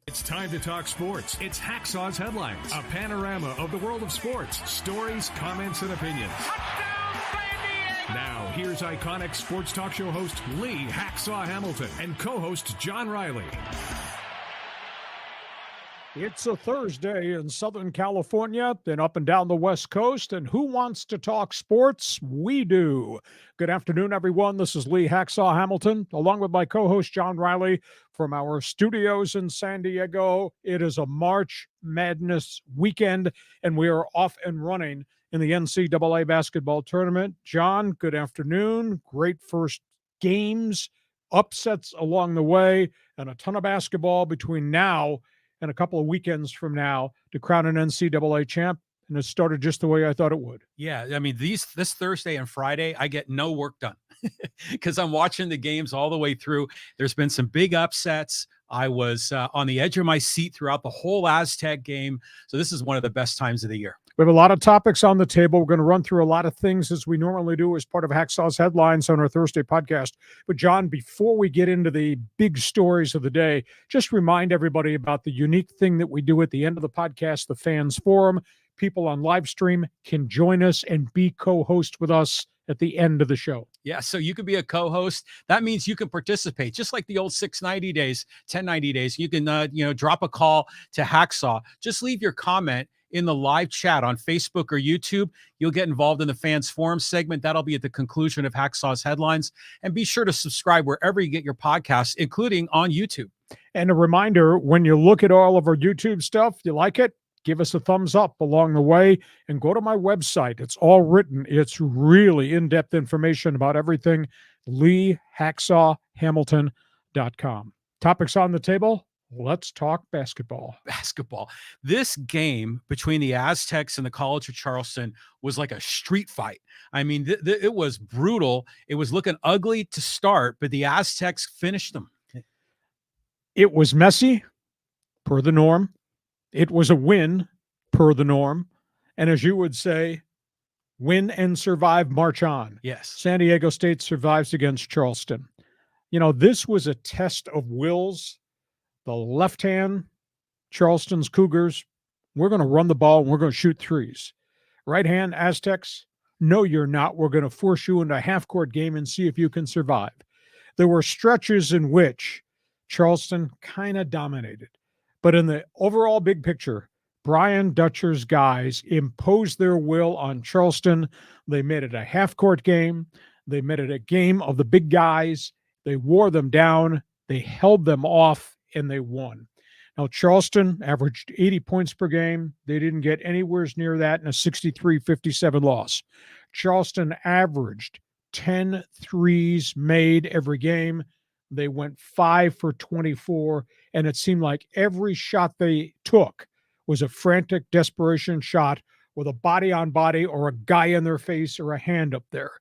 It's time to talk sports. It's Hacksaw's Headlines, a panorama of the world of sports, stories, comments, and opinions. Now, here's iconic sports talk show host Lee Hacksaw Hamilton and co-host John Riley. It's a Thursday in Southern California, then up and down the West Coast, and who wants to talk sports? We do. Good afternoon, everyone. This is Lee Hacksaw Hamilton, along with my co-host John Riley from our studios in San Diego. It is a March Madness weekend, and we are off and running in the NCAA basketball tournament. John, good afternoon. Great first games, upsets along the way, and a ton of basketball between now and a couple of weekends from now to crown an NCAA champ. And it started just the way I thought it would. Yeah, I mean, this Thursday and Friday, I get no work done because I'm watching the games all the way through. There's been some big upsets. I was on the edge of my seat throughout the whole Aztec game. So this is one of the best times of the year. We have a lot of topics on the table. We're going to run through a lot of things as we normally do as part of Hacksaw's Headlines on our Thursday podcast. But John, before we get into the big stories of the day, just remind everybody about the unique thing that we do at the end of the podcast, the Fans Forum. People on live stream can join us and be co-host with us at the end of the show. Yeah, so you can be a co-host. That means you can participate, just like the old 690 days, 1090 days. You can, drop a call to Hacksaw. Just leave your comment in the live chat on Facebook or YouTube. You'll get involved in the Fans Forum segment. That'll be at the conclusion of Hacksaw's Headlines. And be sure to subscribe wherever you get your podcasts, including on YouTube. And a reminder, when you look at all of our YouTube stuff, you like it, give us a thumbs up along the way and go to my website. It's all written. It's really in-depth information about everything. LeeHacksawHamilton.com. Topics on the table. Let's talk basketball. This game between the Aztecs and the College of Charleston was like a street fight. I mean, it was brutal. It was looking ugly to start, but the Aztecs finished them. It was messy, per the norm. It was a win, per the norm. And as you would say, win and survive, march on. Yes. San Diego State survives against Charleston. You know, this was a test of wills. The left hand, Charleston's Cougars, we're going to run the ball and we're going to shoot threes. Right hand, Aztecs, no, you're not. We're going to force you into a half-court game and see if you can survive. There were stretches in which Charleston kind of dominated. But in the overall big picture, Brian Dutcher's guys imposed their will on Charleston. They made it a half-court game. They made it a game of the big guys. They wore them down. They held them off. And they won. Now, Charleston averaged 80 points per game. They didn't get anywhere near that in a 63-57 loss. Charleston averaged 10 threes made every game. They went 5 for 24, and it seemed like every shot they took was a frantic desperation shot with a body on body or a guy in their face or a hand up there.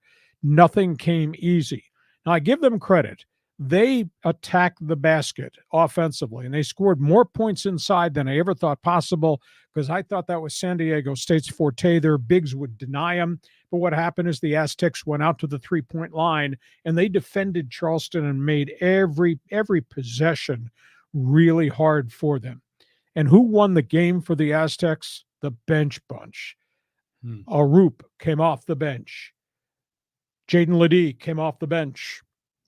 Nothing came easy. Now, I give them credit. They attacked the basket offensively, and they scored more points inside than I ever thought possible because I thought that was San Diego State's forte. Their bigs would deny them. But what happened is the Aztecs went out to the three-point line, and they defended Charleston and made every possession really hard for them. And who won the game for the Aztecs? The bench bunch. Arup came off the bench. Jaden Ledee came off the bench.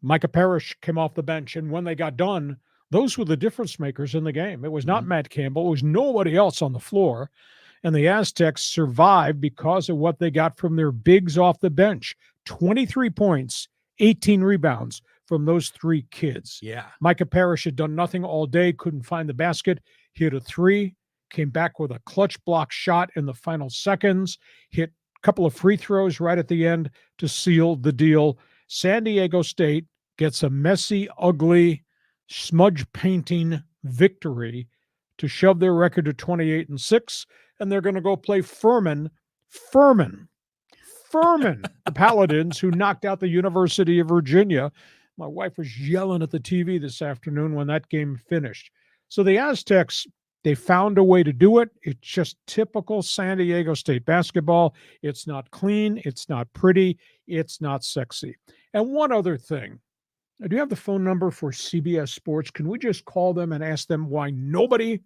Micah Parrish came off the bench, and when they got done, those were the difference makers in the game. It was not Matt Campbell. It was nobody else on the floor, and the Aztecs survived because of what they got from their bigs off the bench. 23 points, 18 rebounds from those three kids. Yeah. Micah Parrish had done nothing all day, couldn't find the basket, hit a three, came back with a clutch block shot in the final seconds, hit a couple of free throws right at the end to seal the deal. San Diego State gets a messy, ugly, smudge painting victory to shove their record to 28-6, and they're going to go play Furman, the Paladins, who knocked out the University of Virginia. My wife was yelling at the TV this afternoon when that game finished. So the Aztecs, they found a way to do it. It's just typical San Diego State basketball. It's not clean. It's not pretty. It's not sexy. And one other thing, Do you have the phone number for CBS Sports? Can we just call them and ask them why nobody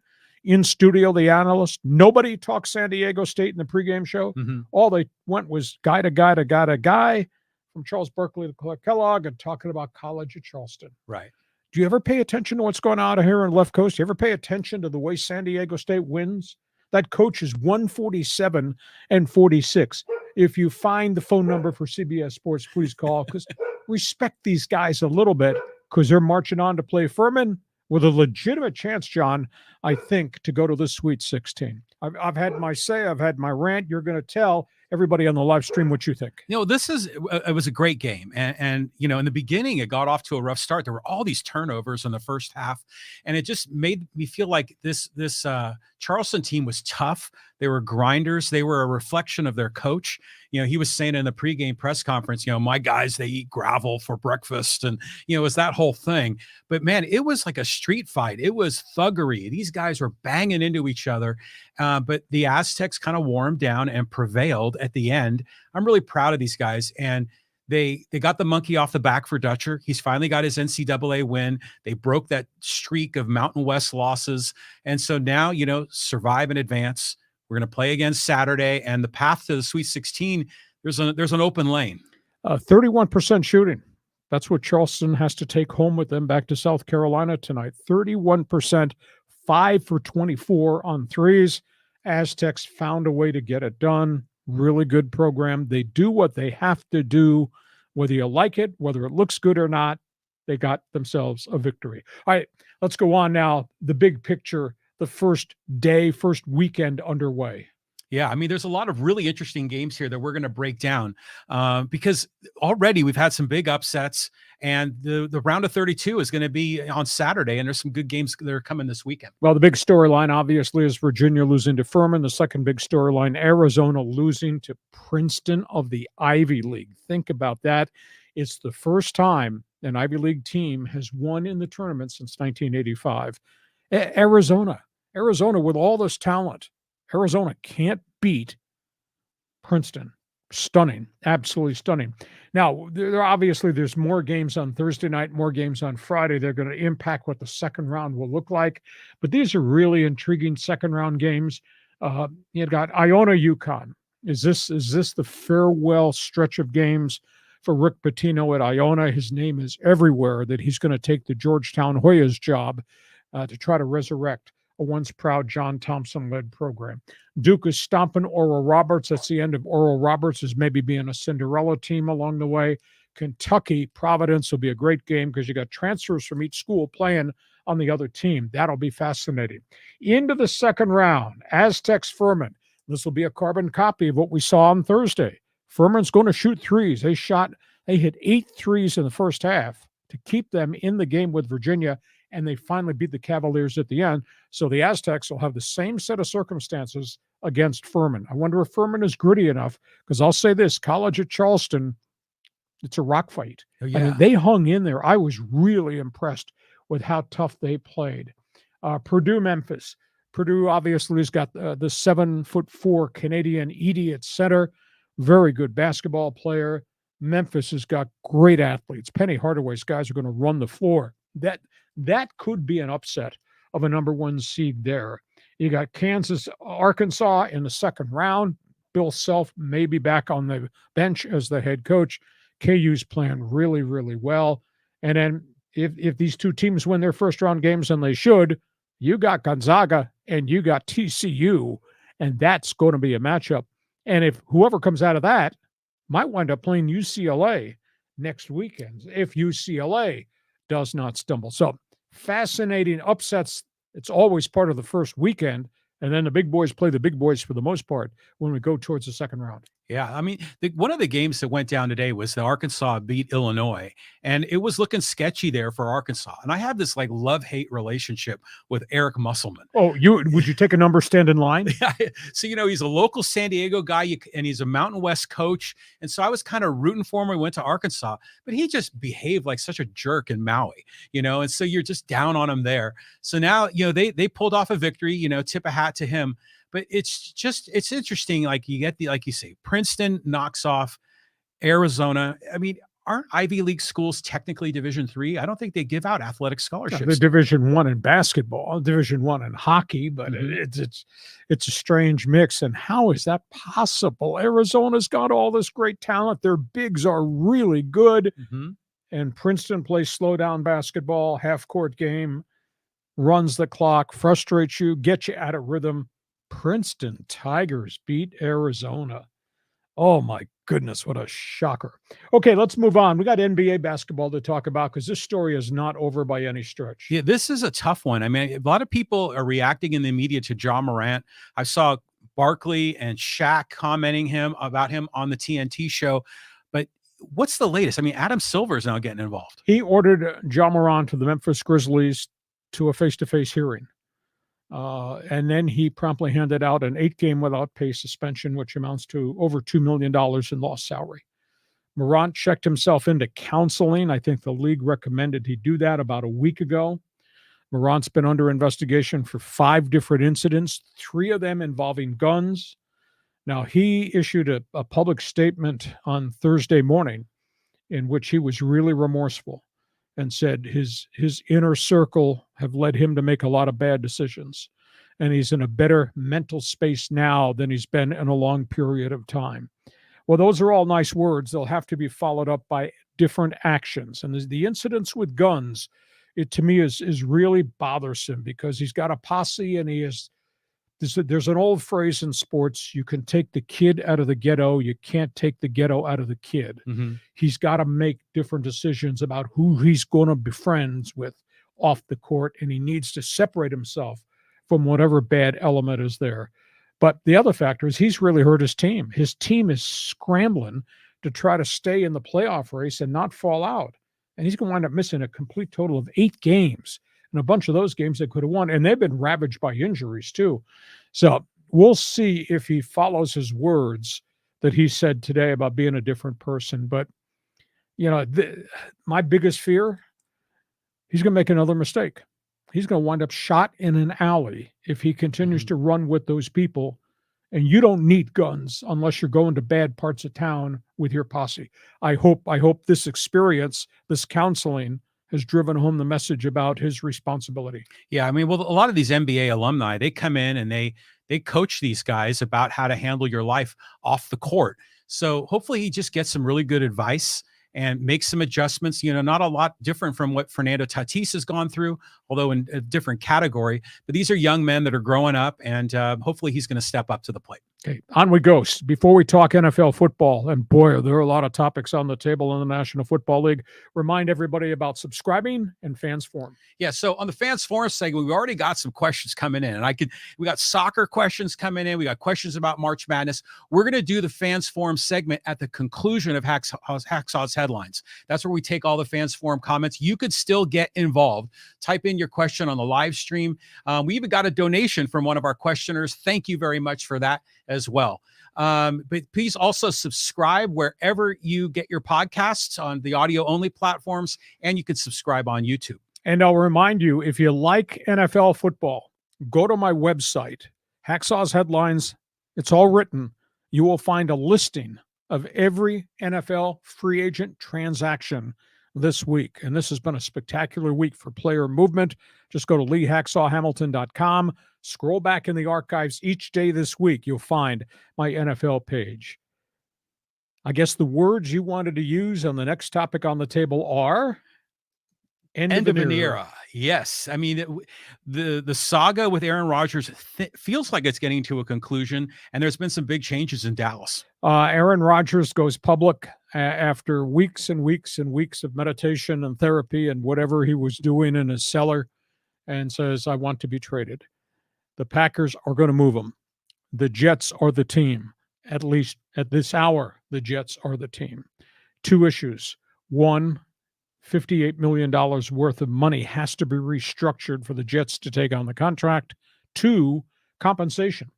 in studio, the analyst, nobody talked San Diego State in the pregame show? Mhm. All they went was guy to guy to guy to guy, from Charles Barkley to Clark Kellogg, and talking about college at Charleston. Right. Do you ever pay attention to what's going on here on the left coast? Do you ever pay attention to the way San Diego State wins? That coach is 147-46. If you find the phone number for CBS Sports, please call, because respect these guys a little bit, because they're marching on to play Furman with a legitimate chance, John, I think, to go to the Sweet 16. I've had my say. I've had my rant. You're going to tell everybody on the live stream what you think. You know, it was a great game. And, you know, in the beginning, it got off to a rough start. There were all these turnovers in the first half, and it just made me feel like this Charleston team was tough. They were grinders. They were a reflection of their coach. You know, he was saying in the pregame press conference, you know, my guys, they eat gravel for breakfast. And, you know, it was that whole thing. But man, it was like a street fight. It was thuggery. These guys were banging into each other. But the Aztecs kind of wore them down and prevailed at the end. I'm really proud of these guys. And they got the monkey off the back for Dutcher. He's finally got his NCAA win. They broke that streak of Mountain West losses. And so now, you know, survive and advance. We're going to play again Saturday, and the path to the Sweet 16, there's an open lane. 31% shooting. That's what Charleston has to take home with them back to South Carolina tonight. 31%, 5 for 24 on threes. Aztecs found a way to get it done. Really good program. They do what they have to do, whether you like it, whether it looks good or not. They got themselves a victory. All right, let's go on now. The big picture, the first weekend underway. Yeah, I mean, there's a lot of really interesting games here that we're going to break down because already we've had some big upsets, and the round of 32 is going to be on Saturday, and there's some good games that are coming this weekend. Well, the big storyline, obviously, is Virginia losing to Furman. The second big storyline, Arizona losing to Princeton of the Ivy League. Think about that. It's the first time an Ivy League team has won in the tournament since 1985. Arizona with all this talent. Arizona can't beat Princeton. Stunning, absolutely stunning. Now, there's more games on Thursday night, more games on Friday. They're going to impact what the second round will look like. But these are really intriguing second round games. You've got Iona-UConn. Is this the farewell stretch of games for Rick Pitino at Iona? His name is everywhere that he's going to take the Georgetown Hoyas job to try to resurrect a once proud John Thompson-led program. Duke is stomping Oral Roberts. That's the end of Oral Roberts as maybe being a Cinderella team along the way. Kentucky-Providence will be a great game because you got transfers from each school playing on the other team. That'll be fascinating. Into the second round, Aztecs-Furman. This will be a carbon copy of what we saw on Thursday. Furman's going to shoot threes. They hit 8 threes in the first half to keep them in the game with Virginia, and they finally beat the Cavaliers at the end. So the Aztecs will have the same set of circumstances against Furman. I wonder if Furman is gritty enough, because I'll say this, college at Charleston, it's a rock fight. Oh, yeah. I mean, they hung in there. I was really impressed with how tough they played. Purdue-Memphis. Purdue obviously has got the 7'4" Canadian Edey at center. Very good basketball player. Memphis has got great athletes. Penny Hardaway's guys are going to run the floor. That could be an upset of a number one seed there. You got Kansas, Arkansas in the second round. Bill Self may be back on the bench as the head coach. KU's playing really, really well. And then if these two teams win their first round games, and they should, you got Gonzaga and you got TCU, and that's going to be a matchup. And if whoever comes out of that might wind up playing UCLA next weekend, if UCLA does not stumble. So fascinating upsets. It's always part of the first weekend. And then the big boys play the big boys for the most part when we go towards the second round. Yeah, I mean, one of the games that went down today was the Arkansas beat Illinois, and it was looking sketchy there for Arkansas. And I have this like love-hate relationship with Eric Musselman. Oh, would you take a number, stand in line? Yeah. So, he's a local San Diego guy, and he's a Mountain West coach. And so I was kind of rooting for him when we went to Arkansas, but he just behaved like such a jerk in Maui, and so you're just down on him there. So now, they pulled off a victory, tip a hat to him. But it's interesting. Like you get like you say, Princeton knocks off Arizona. I mean, aren't Ivy League schools technically Division III? I don't think they give out athletic Yeah, scholarships. the Division I in basketball, Division I in hockey, but Mhm. it's a strange mix. And how is that possible? Arizona's got all this great talent. Their bigs are really good. Mhm. And Princeton plays slow down basketball, half court game, runs the clock, frustrates you, gets you out of rhythm. Princeton Tigers beat Arizona. Oh my goodness, what a shocker. Okay, let's move on. We got NBA basketball to talk about because this story is not over by any stretch. Yeah, this is a tough one. I mean, a lot of people are reacting in the media to Ja Morant. I saw Barkley and Shaq commenting about him on the TNT show. But what's the latest? I mean, Adam Silver is now getting involved. He ordered Ja Morant to the Memphis Grizzlies to a face-to-face hearing. And then he promptly handed out an 8-game without pay suspension, which amounts to over $2 million in lost salary. Morant checked himself into counseling. I think the league recommended he do that about a week ago. Morant's been under investigation for 5 different incidents, 3 of them involving guns. Now, he issued a public statement on Thursday morning in which he was really remorseful and said his inner circle have led him to make a lot of bad decisions. And he's in a better mental space now than he's been in a long period of time. Well, those are all nice words. They'll have to be followed up by different actions. And the incidents with guns, it to me is really bothersome because he's got a posse and he is. There's an old phrase in sports, you can take the kid out of the ghetto, you can't take the ghetto out of the kid. Mm-hmm. He's got to make different decisions about who he's going to be friends with off the court, and he needs to separate himself from whatever bad element is there. But the other factor is he's really hurt his team. His team is scrambling to try to stay in the playoff race and not fall out. And he's going to wind up missing a complete total of 8 games. And a bunch of those games they could have won. And they've been ravaged by injuries, too. So we'll see if he follows his words that he said today about being a different person. But, you know, my biggest fear, he's going to make another mistake. He's going to wind up shot in an alley if he continues to run with those people. And you don't need guns unless you're going to bad parts of town with your posse. I hope this experience, this counseling, has driven home the message about his responsibility. Yeah, I mean, well, a lot of these NBA alumni, they come in and they coach these guys about how to handle your life off the court. So hopefully he just gets some really good advice and make some adjustments, you know, not a lot different from what Fernando Tatis has gone through, although in a different category. But these are young men that are growing up, and hopefully he's going to step up to the plate. Okay, on we go. Before we talk NFL football, and boy, there are a lot of topics on the table in the National Football League, remind everybody about subscribing and Fans Forum. Yeah, so on the Fans Forum segment, we already got some questions coming in, and we got soccer questions coming in. We got questions about March Madness. We're going to do the Fans Forum segment at the conclusion of Hacksaw's headlines. That's where we take all the Fans Forum comments. You could still get involved. Type in your question on the live stream. We even got a donation from one of our questioners. Thank you very much for that as well. But please also subscribe wherever you get your podcasts on the audio only platforms, and you can subscribe on YouTube. And I'll remind you, if you like NFL football, go to my website, Hacksaw's Headlines. It's all written. You will find a listing of every NFL free agent transaction this week. And this has been a spectacular week for player movement. Just go to LeeHacksawHamilton.com. Scroll back in the archives each day this week. You'll find my NFL page. I guess the words you wanted to use on the next topic on the table are end of an era. Yes. I mean, the saga with Aaron Rodgers feels like it's getting to a conclusion, and there's been some big changes in Dallas. Aaron Rodgers goes public after weeks and weeks and weeks of meditation and therapy and whatever he was doing in his cellar, and says, I want to be traded. The Packers are going to move him. The Jets are the team. At least at this hour, the Jets are the team. 2 issues. 1, $58 million worth of money has to be restructured for the Jets to take on the contract. 2, compensation.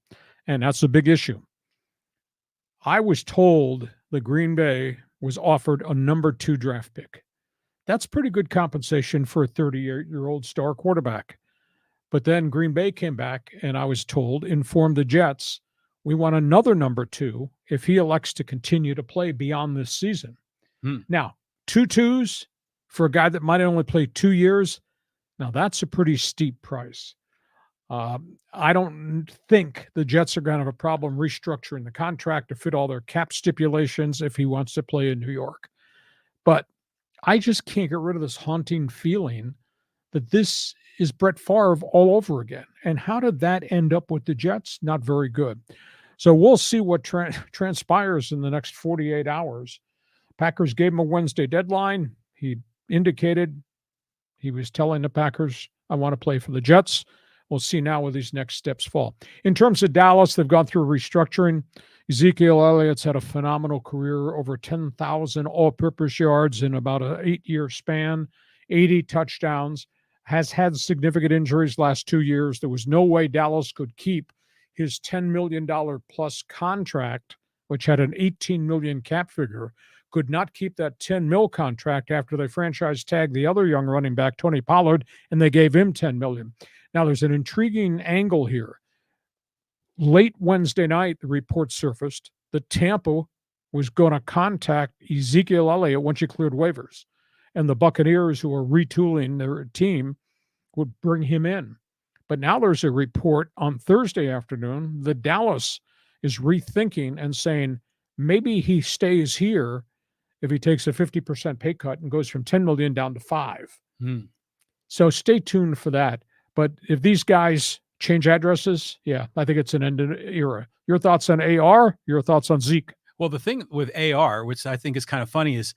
And that's a big issue. I was told the Green Bay was offered a number 2 draft pick. That's pretty good compensation for a 30-year-old star quarterback. But then Green Bay came back, and I was told, informed the Jets, we want another number 2 if he elects to continue to play beyond this season. Now, 2 for a guy that might only play 2 years. Now, that's a pretty steep price. I don't think the Jets are going to have a problem restructuring the contract to fit all their cap stipulations if he wants to play in New York. But I just can't get rid of this haunting feeling that this is Brett Favre all over again. And how did that end up with the Jets? Not very good. So we'll see what transpires in the next 48 hours. Packers gave him a Wednesday deadline. He indicated he was telling the Packers, I want to play for the Jets. We'll see now where these next steps fall. In terms of Dallas, they've gone through restructuring. Ezekiel Elliott's had a phenomenal career, over 10,000 all-purpose yards in about an 8-year span, 80 touchdowns, has had significant injuries last 2 years. There was no way Dallas could keep his $10 million plus contract, which had an $18 million cap figure, could not keep that $10 million contract after they franchise tagged the other young running back, Tony Pollard, and they gave him $10 million. Now, there's an intriguing angle here. Late Wednesday night, the report surfaced that Tampa was going to contact Ezekiel Elliott once he cleared waivers, and the Buccaneers, who are retooling their team, would bring him in. But now there's a report on Thursday afternoon that Dallas is rethinking and saying maybe he stays here if he takes a 50% pay cut and goes from $10 million down to $5 million. So stay tuned for that. But if these guys change addresses, yeah, I think it's an end of an era. Your thoughts on AR? Your thoughts on Zeke? Well, the thing with AR, which I think is kind of funny, is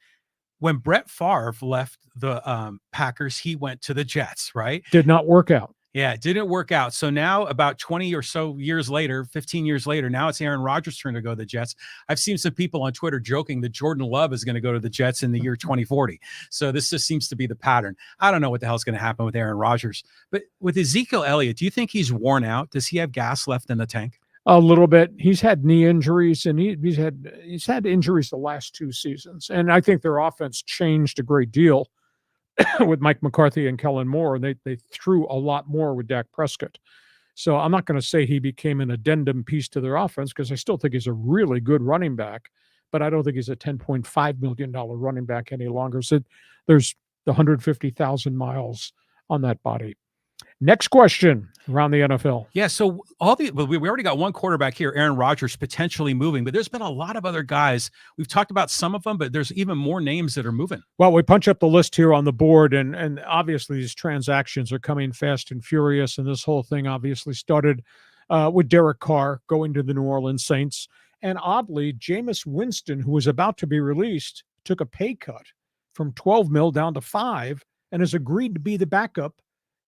when Brett Favre left the Packers, he went to the Jets, right? Did not work out. Yeah, it didn't work out. So now about 20 or so years later, 15 years later, now it's Aaron Rodgers' turn to go to the Jets. I've seen some people on Twitter joking that Jordan Love is going to go to the Jets in the year 2040. So this just seems to be the pattern. I don't know what the hell's going to happen with Aaron Rodgers. But with Ezekiel Elliott, do you think he's worn out? Does he have gas left in the tank? A little bit. He's had knee injuries, and he's had injuries the last 2 seasons. And I think their offense changed a great deal with Mike McCarthy and Kellen Moore. They threw a lot more with Dak Prescott. So I'm not going to say he became an addendum piece to their offense, because I still think he's a really good running back, but I don't think he's a $10.5 million running back any longer. So there's the 150,000 miles on that body. Next question around the NFL. Yeah, so we already got one quarterback here, Aaron Rodgers, potentially moving, but there's been a lot of other guys. We've talked about some of them, but there's even more names that are moving. Well, we punch up the list here on the board, and obviously these transactions are coming fast and furious, and this whole thing obviously started with Derek Carr going to the New Orleans Saints. And oddly, Jameis Winston, who was about to be released, took a pay cut from $12 million down to $5 million and has agreed to be the backup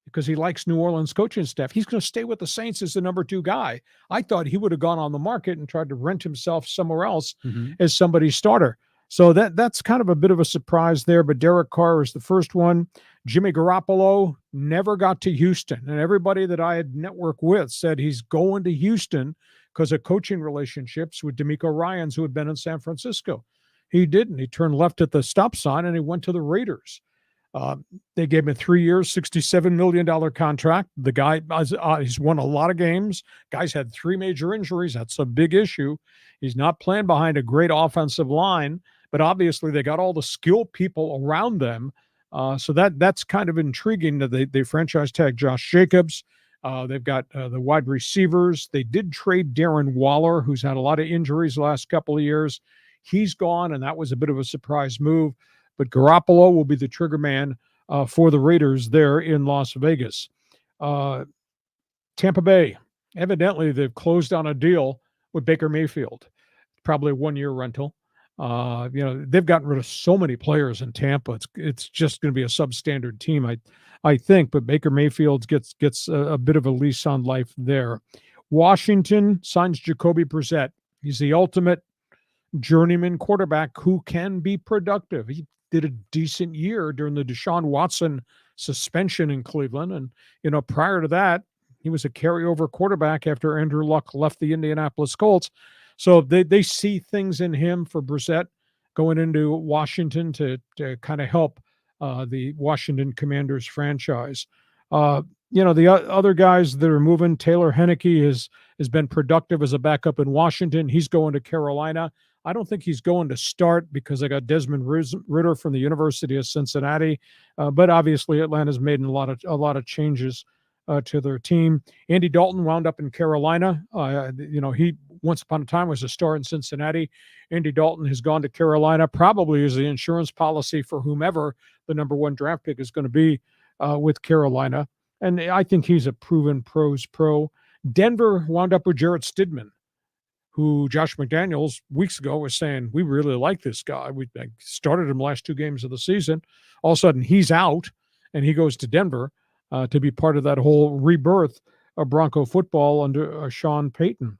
because he likes New Orleans coaching staff. He's going to stay with the Saints as the number 2 guy. I thought he would have gone on the market and tried to rent himself somewhere else as somebody's starter. So that's kind of a bit of a surprise there, but Derek Carr is the first one. Jimmy Garoppolo never got to Houston, and everybody that I had networked with said he's going to Houston because of coaching relationships with DeMeco Ryans, who had been in San Francisco. He didn't. He turned left at the stop sign, and he went to the Raiders. They gave him a 3 years, $67 million contract. The guy, he's won a lot of games. Guy's had 3 major injuries. That's a big issue. He's not playing behind a great offensive line, but obviously they got all the skilled people around them. So that's kind of intriguing that they franchise tag Josh Jacobs. They've got the wide receivers. They did trade Darren Waller, who's had a lot of injuries the last couple of years. He's gone, and that was a bit of a surprise move. But Garoppolo will be the trigger man for the Raiders there in Las Vegas. Tampa Bay, evidently they've closed on a deal with Baker Mayfield, probably a 1-year rental. They've gotten rid of so many players in Tampa. It's just going to be a substandard team, I think. But Baker Mayfield gets a bit of a lease on life there. Washington signs Jacoby Brissett. He's the ultimate journeyman quarterback who can be productive. He did a decent year during the Deshaun Watson suspension in Cleveland. And, prior to that, he was a carryover quarterback after Andrew Luck left the Indianapolis Colts. So they see things in him for Brissett going into Washington to kind of help the Washington Commanders franchise. The other guys that are moving, Taylor Heineke has been productive as a backup in Washington. He's going to Carolina. I don't think he's going to start because they got Desmond Ridder from the University of Cincinnati. But obviously, Atlanta's made a lot of changes to their team. Andy Dalton wound up in Carolina. He once upon a time was a star in Cincinnati. Andy Dalton has gone to Carolina, probably as the insurance policy for whomever the number one draft pick is going to be with Carolina. And I think he's a proven pro. Denver wound up with Jarrett Stidham, who Josh McDaniels weeks ago was saying, we really like this guy. We started him last 2 games of the season. All of a sudden, he's out, and he goes to Denver to be part of that whole rebirth of Bronco football under Sean Payton.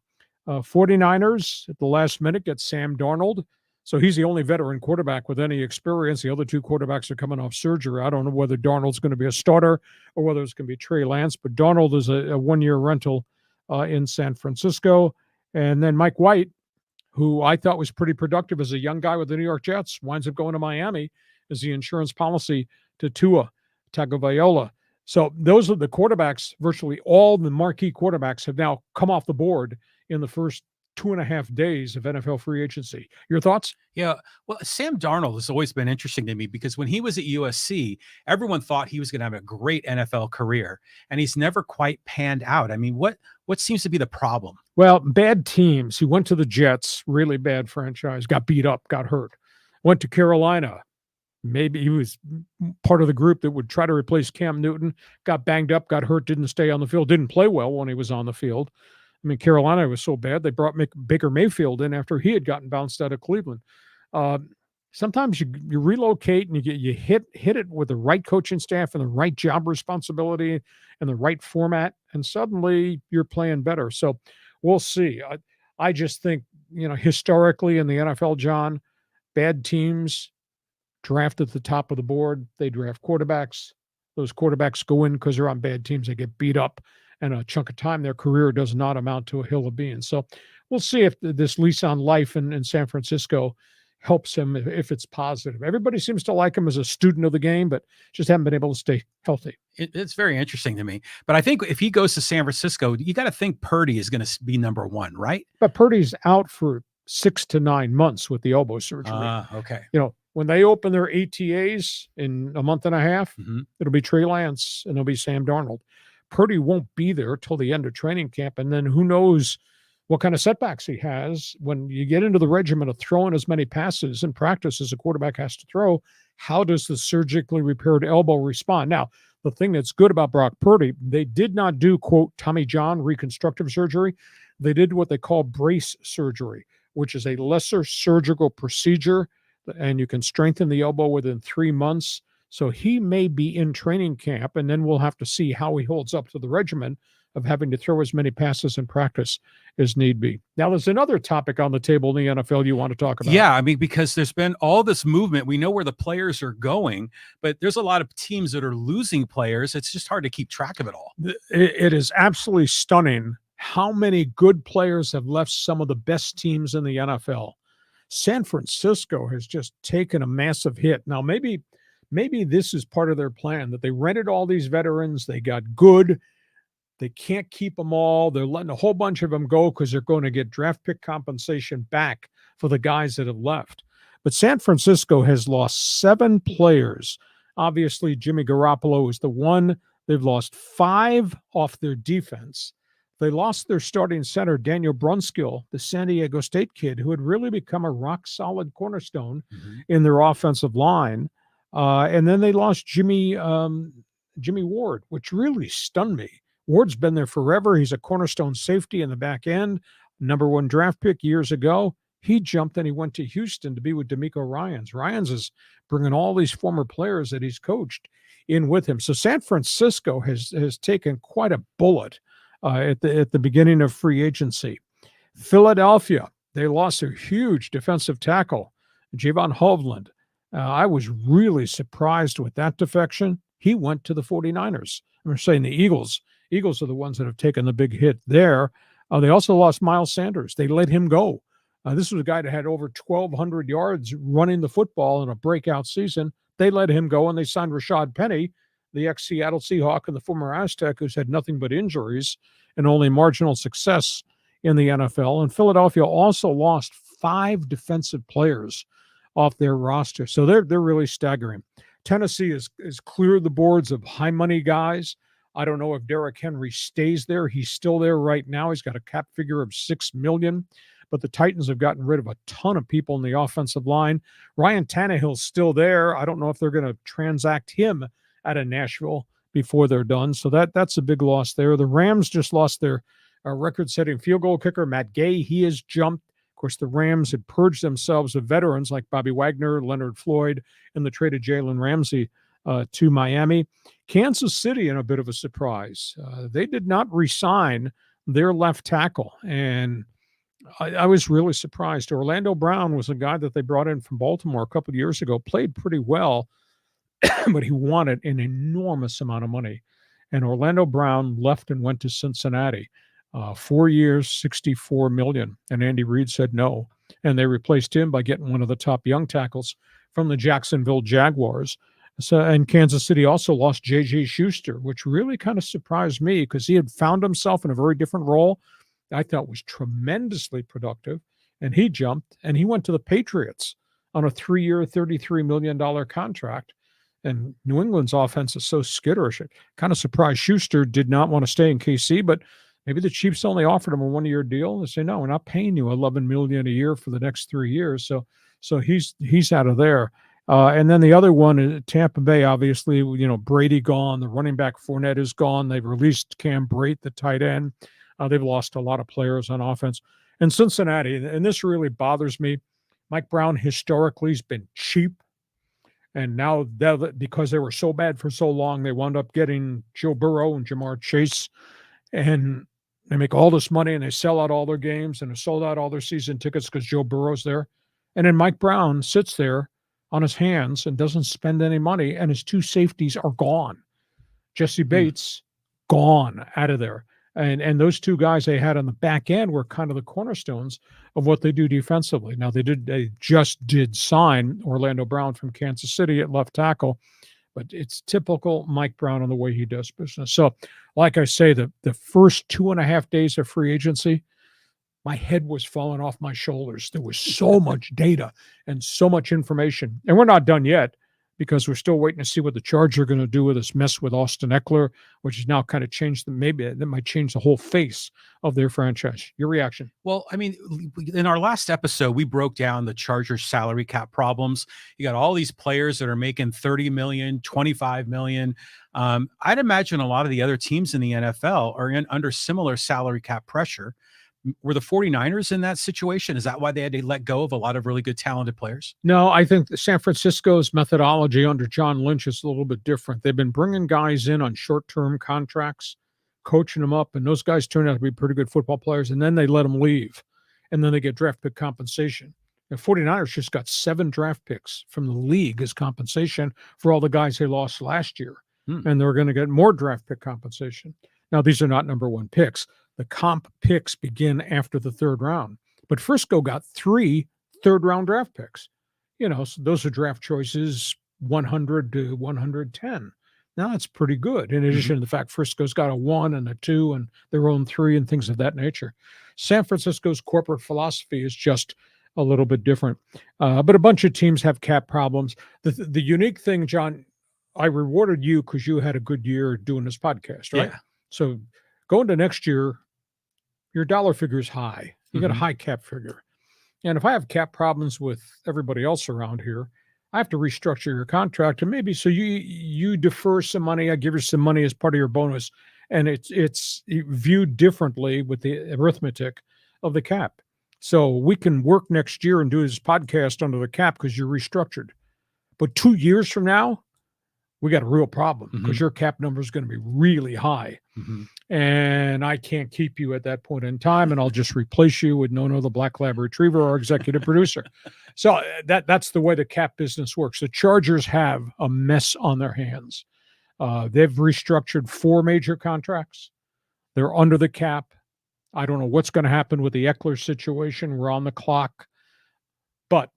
49ers at the last minute get Sam Darnold. So he's the only veteran quarterback with any experience. The other 2 quarterbacks are coming off surgery. I don't know whether Darnold's going to be a starter or whether it's going to be Trey Lance, but Darnold is a 1-year rental in San Francisco. And then Mike White, who I thought was pretty productive as a young guy with the New York Jets, winds up going to Miami as the insurance policy to Tua Tagovailoa. So those are the quarterbacks. Virtually all the marquee quarterbacks have now come off the board in the first 2.5 days of NFL free agency. Your thoughts? Yeah. Well, Sam Darnold has always been interesting to me because when he was at USC, everyone thought he was going to have a great NFL career, and he's never quite panned out. I mean, what seems to be the problem? Well, bad teams. He went to the Jets, really bad franchise, got beat up, got hurt. Went to Carolina. Maybe he was part of the group that would try to replace Cam Newton, got banged up, got hurt, didn't stay on the field, didn't play well when he was on the field. I mean, Carolina was so bad, they brought Baker Mayfield in after he had gotten bounced out of Cleveland. Sometimes you relocate and you hit it with the right coaching staff and the right job responsibility and the right format, and suddenly you're playing better. So we'll see. I just think, historically in the NFL, John, bad teams draft at the top of the board. They draft quarterbacks. Those quarterbacks go in because they're on bad teams. They get beat up, and a chunk of time their career does not amount to a hill of beans. So we'll see if this lease on life in San Francisco helps him, if it's positive. Everybody seems to like him as a student of the game, but just haven't been able to stay healthy. It's very interesting to me. But I think if he goes to San Francisco, you got to think Purdy is going to be number 1, right? But Purdy's out for 6 to 9 months with the elbow surgery. Okay. When they open their ATAs in a month and a half, it'll be Trey Lance and it'll be Sam Darnold. Purdy won't be there till the end of training camp. And then who knows what kind of setbacks he has when you get into the regimen of throwing as many passes in practice as a quarterback has to throw. How does the surgically repaired elbow respond? Now, the thing that's good about Brock Purdy, they did not do, quote, Tommy John reconstructive surgery. They did what they call brace surgery, which is a lesser surgical procedure, and you can strengthen the elbow within 3 months. So he may be in training camp, and then we'll have to see how he holds up to the regimen of having to throw as many passes in practice as need be. Now, there's another topic on the table in the NFL you want to talk about. Yeah, I mean, because there's been all this movement. We know where the players are going, but there's a lot of teams that are losing players. It's just hard to keep track of it all. It is absolutely stunning how many good players have left some of the best teams in the NFL. San Francisco has just taken a massive hit. Now, maybe this is part of their plan, that they rented all these veterans. They got good. They can't keep them all. They're letting a whole bunch of them go because they're going to get draft pick compensation back for the guys that have left. But San Francisco has lost 7 players. Obviously, Jimmy Garoppolo is the one. They've lost 5 off their defense. They lost their starting center, Daniel Brunskill, the San Diego State kid, who had really become a rock-solid cornerstone in their offensive line. And then they lost Jimmy Ward, which really stunned me. Ward's been there forever. He's a cornerstone safety in the back end, number 1 draft pick years ago. He jumped and he went to Houston to be with DeMeco Ryans. Ryans is bringing all these former players that he's coached in with him. So San Francisco has taken quite a bullet at the beginning of free agency. Philadelphia, they lost their huge defensive tackle, Javon Hovland. I was really surprised with that defection. He went to the 49ers. I'm saying the Eagles. Eagles are the ones that have taken the big hit there. They also lost Miles Sanders. They let him go. This was a guy that had over 1,200 yards running the football in a breakout season. They let him go, and they signed Rashad Penny, the ex-Seattle Seahawk and the former Aztec, who's had nothing but injuries and only marginal success in the NFL. And Philadelphia also lost 5 defensive players off their roster. So they're really staggering. Tennessee is cleared the boards of high money guys. I don't know if Derrick Henry stays there. He's still there right now. He's got a cap figure of $6 million. But the Titans have gotten rid of a ton of people in the offensive line. Ryan Tannehill's still there. I don't know if they're going to transact him out of Nashville before they're done. So that's a big loss there. The Rams just lost their record-setting field goal kicker, Matt Gay. He has jumped. Of course, the Rams had purged themselves of veterans like Bobby Wagner, Leonard Floyd, and the trade of Jalen Ramsey to Miami. Kansas City, in a bit of a surprise. They did not re-sign their left tackle, and I was really surprised. Orlando Brown was a guy that they brought in from Baltimore a couple of years ago, played pretty well, but he wanted an enormous amount of money. And Orlando Brown left and went to Cincinnati. 4 years, $64 million. And Andy Reid said no. And they replaced him by getting one of the top young tackles from the Jacksonville Jaguars. So, and Kansas City also lost J.J. Schuster, which really kind of surprised me because he had found himself in a very different role. I thought was tremendously productive. And he jumped and he went to the Patriots on a 3-year, $33 million contract. And New England's offense is so skitterish. It kind of surprised Schuster did not want to stay in KC, but maybe the Chiefs only offered him a 1-year deal. They say, no, we're not paying you $11 million a year for the next 3 years. So he's out of there. And then the other one is Tampa Bay, obviously, Brady gone. The running back Fournette is gone. They've released Cam Brate, the tight end. They've lost a lot of players on offense. And Cincinnati, and this really bothers me, Mike Brown historically has been cheap. And now, because they were so bad for so long, they wound up getting Joe Burrow and Jamar Chase. And they make all this money and they sell out all their games and they sold out all their season tickets because Joe Burrow's there. And then Mike Brown sits there on his hands and doesn't spend any money, and his 2 safeties are gone. Jesse Bates, gone out of there. And those 2 guys they had on the back end were kind of the cornerstones of what they do defensively. Now, they just did sign Orlando Brown from Kansas City at left tackle, but it's typical Mike Brown on the way he does business. So, like I say, the first 2.5 days of free agency, my head was falling off my shoulders. There was so much data and so much information. And we're not done yet because we're still waiting to see what the Chargers are going to do with this mess with Austin Eckler, which has now kind of changed maybe that might change the whole face of their franchise. Your reaction? Well, I mean, in our last episode, we broke down the Chargers salary cap problems. You got all these players that are making $30 million, $25 million. I'd imagine a lot of the other teams in the NFL are under similar salary cap pressure. Were the 49ers in that situation? Is that why they had to let go of a lot of really good, talented players? No, I think San Francisco's methodology under John Lynch is a little bit different. They've been bringing guys in on short-term contracts, coaching them up, and those guys turn out to be pretty good football players, and then they let them leave, and then they get draft pick compensation. The 49ers just got 7 draft picks from the league as compensation for all the guys they lost last year, and they're going to get more draft pick compensation. Now, these are not number 1 picks. The comp picks begin after the 3rd round. But Frisco got 3 third-round draft picks. So those are draft choices 100 to 110. Now, that's pretty good, in addition to the fact Frisco's got a 1 and a 2 and their own 3 and things of that nature. San Francisco's corporate philosophy is just a little bit different. But a bunch of teams have cap problems. The unique thing, John, I rewarded you because you had a good year doing this podcast, right? Yeah. So going to next year, your dollar figure is high. You got a high cap figure. And if I have cap problems with everybody else around here, I have to restructure your contract. And maybe so you defer some money, I give you some money as part of your bonus. And it's viewed differently with the arithmetic of the cap. So we can work next year and do this podcast under the cap because you're restructured. But 2 years from now, we got a real problem because your cap number is going to be really high. And I can't keep you at that point in time, and I'll just replace you with Nono the Black Lab Retriever, our executive producer. So that's the way the cap business works. The Chargers have a mess on their hands. They've restructured 4 major contracts. They're under the cap. I don't know what's going to happen with the Eckler situation. We're on the clock. But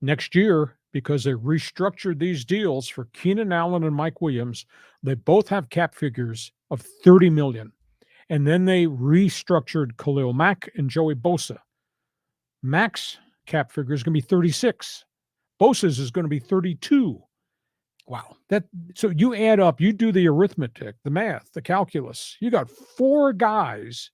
next year, because they restructured these deals for Keenan Allen and Mike Williams, they both have cap figures of $30 million. And then they restructured Khalil Mack and Joey Bosa. Mack's cap figure is going to be 36. Bosa's is going to be 32. Wow. So you add up, you do the arithmetic, the math, the calculus. You got 4 guys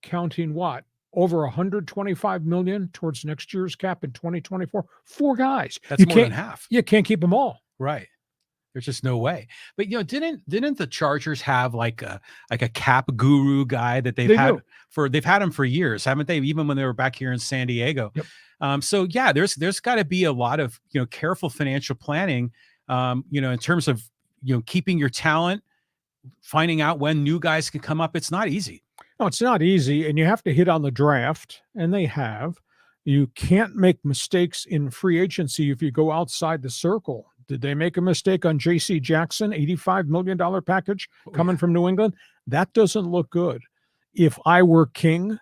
counting what? Over 125 million towards next year's cap in 2024. 4 guys. That's more than half. You can't keep them all. Right. There's just no way. But didn't the Chargers have like a cap guru guy that they've had him for years, haven't they? Even when they were back here in San Diego. Yep. So yeah, there's got to be a lot of careful financial planning. In terms of keeping your talent, finding out when new guys can come up. It's not easy. No, it's not easy, and you have to hit on the draft, and they have. You can't make mistakes in free agency if you go outside the circle. Did they make a mistake on J.C. Jackson, $85 million package coming from New England? That doesn't look good. If I were King,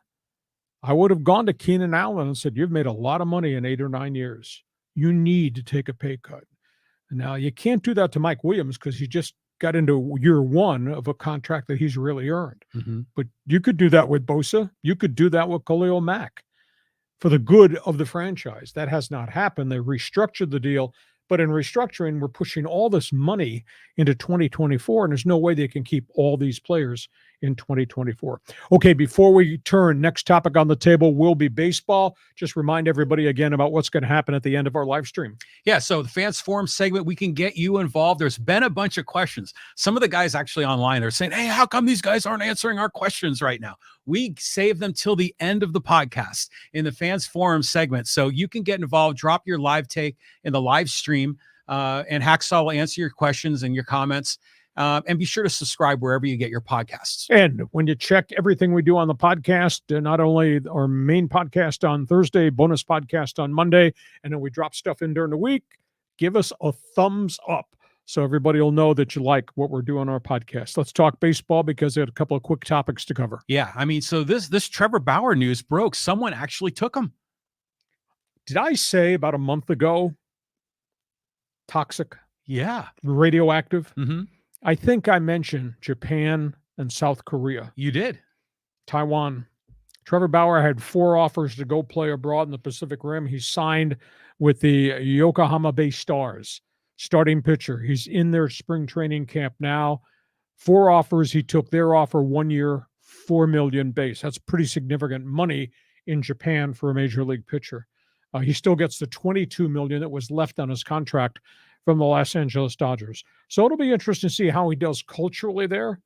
I would have gone to Keenan Allen and said, you've made a lot of money in 8 or 9 years. You need to take a pay cut. Now, you can't do that to Mike Williams because he just got into year 1 of a contract that he's really earned. Mm-hmm. But you could do that with Bosa. You could do that with Khalil Mack for the good of the franchise. That has not happened. They restructured the deal. But in restructuring, we're pushing all this money into 2024, and there's no way they can keep all these players in 2024. Okay, before we turn, next topic on the table will be baseball. Just remind everybody again about what's going to happen at the end of our live stream. Yeah, so the Fans Forum segment, we can get you involved. There's been a bunch of questions. Some of the guys actually online, they're saying, hey, how come these guys aren't answering our questions right now? We save them till the end of the podcast in the Fans Forum segment. So you can get involved, drop your live take in the live stream, and Hacksaw will answer your questions and your comments. And be sure to subscribe wherever you get your podcasts. And when you check everything we do on the podcast, not only our main podcast on Thursday, bonus podcast on Monday, and then we drop stuff in during the week, give us a thumbs up so everybody will know that you like what we're doing on our podcast. Let's talk baseball because they had a couple of quick topics to cover. Yeah, I mean, so this Trevor Bauer news broke. Someone actually took him. Did I say about a month ago, toxic? Yeah. Radioactive? Mm-hmm. I think I mentioned Japan and South Korea. You did. Taiwan. Trevor Bauer had 4 offers to go play abroad in the Pacific Rim. He signed with the Yokohama Bay Stars, starting pitcher. He's in their spring training camp now. 4 offers. He took their offer 1 year, $4 million base. That's pretty significant money in Japan for a major league pitcher. He still gets the $22 million that was left on his contract from the Los Angeles Dodgers. So it'll be interesting to see how he does culturally there.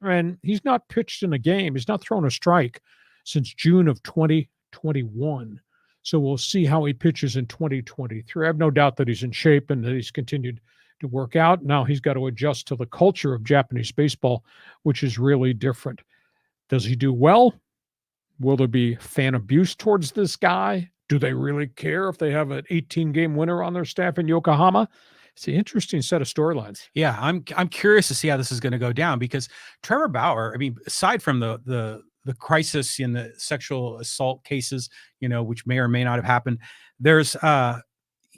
And he's not pitched in a game. He's not thrown a strike since June of 2021. So we'll see how he pitches in 2023. I have no doubt that he's in shape and that he's continued to work out. Now he's got to adjust to the culture of Japanese baseball, which is really different. Does he do well? Will there be fan abuse towards this guy? Do they really care if they have an 18-game winner on their staff in Yokohama? It's an interesting set of storylines. Yeah, I'm curious to see how this is going to go down because Trevor Bauer, I mean, aside from the crisis in the sexual assault cases, which may or may not have happened, there's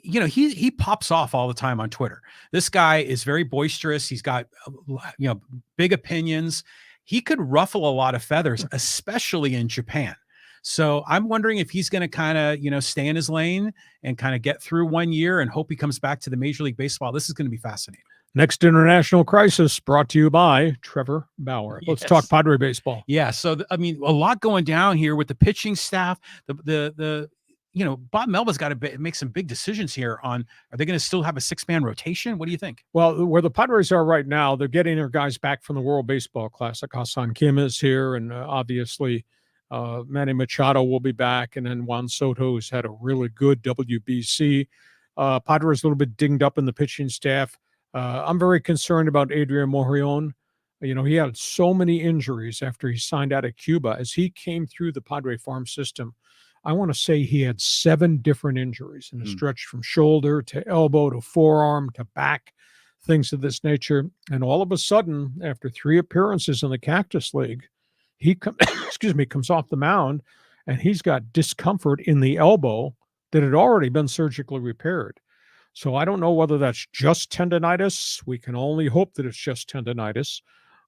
he pops off all the time on Twitter. This guy is very boisterous. He's got big opinions. He could ruffle a lot of feathers, especially in Japan. So I'm wondering if he's going to kind of, stay in his lane and kind of get through 1 year and hope he comes back to the Major League Baseball. This is going to be fascinating. Next international crisis brought to you by Trevor Bauer. Let's talk Padre baseball. Yeah. So, a lot going down here with the pitching staff. Bob Melba's got to make some big decisions here on, are they going to still have a 6-man rotation? What do you think? Well, where the Padres are right now, they're getting their guys back from the World Baseball Classic. Hassan Kim is here, and obviously Manny Machado will be back, and then Juan Soto has had a really good WBC. Padres a little bit dinged up in the pitching staff. I'm very concerned about Adrian Morejon. He had so many injuries after he signed out of Cuba. As he came through the Padre farm system, I want to say he had 7 different injuries in a stretch from shoulder to elbow to forearm to back, things of this nature. And all of a sudden, after 3 appearances in the Cactus League, he comes off the mound, and he's got discomfort in the elbow that had already been surgically repaired. So I don't know whether that's just tendonitis. We can only hope that it's just tendonitis,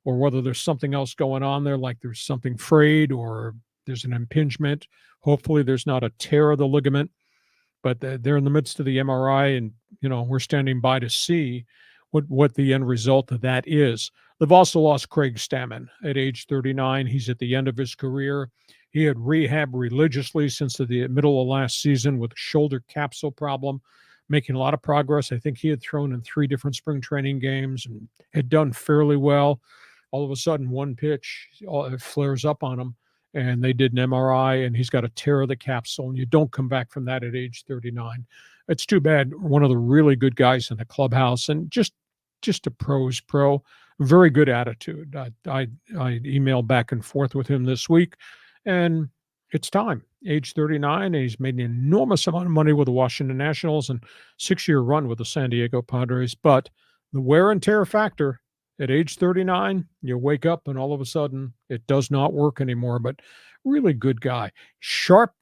or whether there's something else going on there, like there's something frayed or there's an impingement. Hopefully there's not a tear of the ligament. but they're in the midst of the MRI, and we're standing by to see what the end result of that is. They've also lost Craig Stammen at age 39. He's at the end of his career. He had rehab religiously since the middle of last season with a shoulder capsule problem, making a lot of progress. I think he had thrown in 3 different spring training games and had done fairly well. All of a sudden, one pitch, it flares up on him, and they did an MRI, and he's got a tear of the capsule, and you don't come back from that at age 39. It's too bad. One of the really good guys in the clubhouse, and just a pro's pro, very good attitude. I emailed back and forth with him this week, and it's time. Age 39, and he's made an enormous amount of money with the Washington Nationals and 6-year run with the San Diego Padres. But the wear and tear factor at age 39, you wake up and all of a sudden it does not work anymore. But really good guy, sharp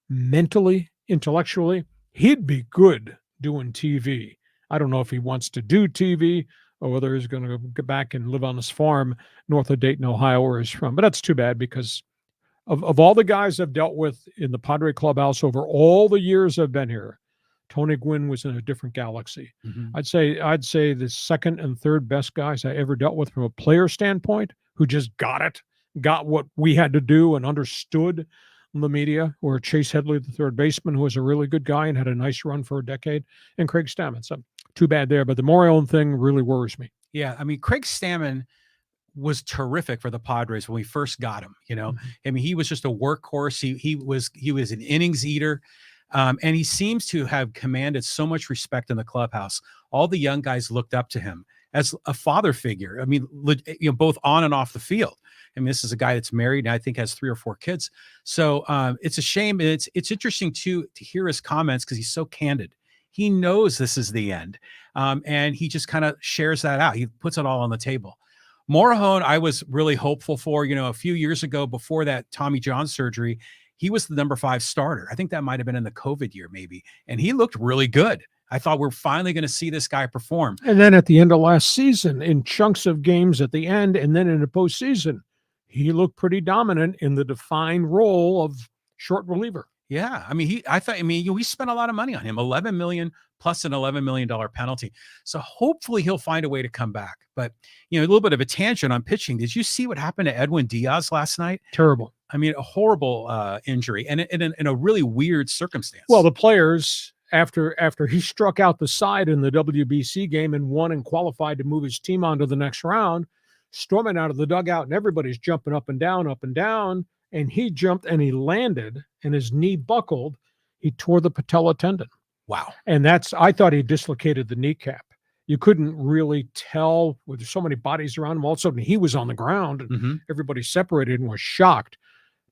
mentally, intellectually. He'd be good doing TV. I don't know if he wants to do TV or whether he's going to go back and live on his farm north of Dayton, Ohio, where he's from. But that's too bad, because of all the guys I've dealt with in the Padre clubhouse over all the years I've been here, Tony Gwynn was in a different galaxy. Mhm. I'd say the second and third best guys I ever dealt with from a player standpoint, who just got what we had to do and understood the media, were Chase Headley, the third baseman, who was a really good guy and had a nice run for a decade, and Craig Stammen. So too bad there, but the Moreon thing really worries me. Yeah, I mean, Craig Stammen was terrific for the Padres when we first got him. I mean, he was just a workhorse. He was an innings eater, and he seems to have commanded so much respect in the clubhouse. All the young guys looked up to him as a father figure. I mean, both on and off the field. I mean, this is a guy that's married and I think has 3 or 4 kids. So it's a shame. It's interesting to hear his comments, because he's so candid. He knows this is the end, and he just kind of shares that out. He puts it all on the table. Morejon, I was really hopeful for. A few years ago, before that Tommy John surgery, he was the number 5 starter. I think that might have been in the COVID year, maybe, and he looked really good. I thought we're finally going to see this guy perform. And then at the end of last season, in chunks of games at the end, and then in the postseason, he looked pretty dominant in the defined role of short reliever. Yeah, I mean, we spent a lot of money on him, $11 million plus an $11 million penalty. So hopefully he'll find a way to come back. But a little bit of a tangent on pitching. Did you see what happened to Edwin Diaz last night? Terrible. I mean, a horrible injury, and in a really weird circumstance. Well, the players, after he struck out the side in the WBC game and won and qualified to move his team on to the next round, storming out of the dugout, and everybody's jumping up and down. And he jumped and he landed, and his knee buckled. He tore the patella tendon. Wow. And I thought he dislocated the kneecap. You couldn't really tell with so many bodies around him. All of a sudden, he was on the ground, and everybody separated and was shocked.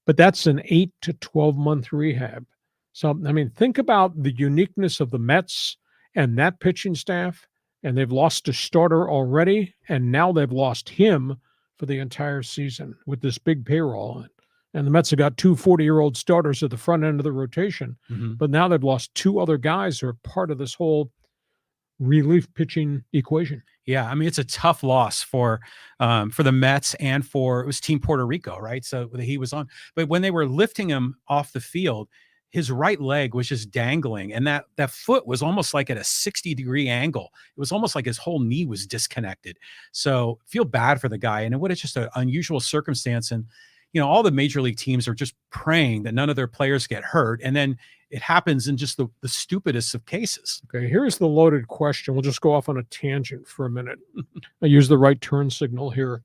But that's an 8 to 12 month rehab. So, I mean, think about the uniqueness of the Mets and that pitching staff, and they've lost a starter already, and now they've lost him for the entire season with this big payroll. And the Mets have got 2 40-year-old starters at the front end of the rotation, but now they've lost 2 other guys who are part of this whole relief pitching equation. Yeah, I mean, it's a tough loss for the Mets and it was Team Puerto Rico, right? So he was on, but when they were lifting him off the field, his right leg was just dangling, and that foot was almost like at a 60-degree angle. It was almost like his whole knee was disconnected. So feel bad for the guy, and what it's just an unusual circumstance. And all the major league teams are just praying that none of their players get hurt. And then it happens in just the stupidest of cases. Okay, here's the loaded question. We'll just go off on a tangent for a minute. I use the right turn signal here.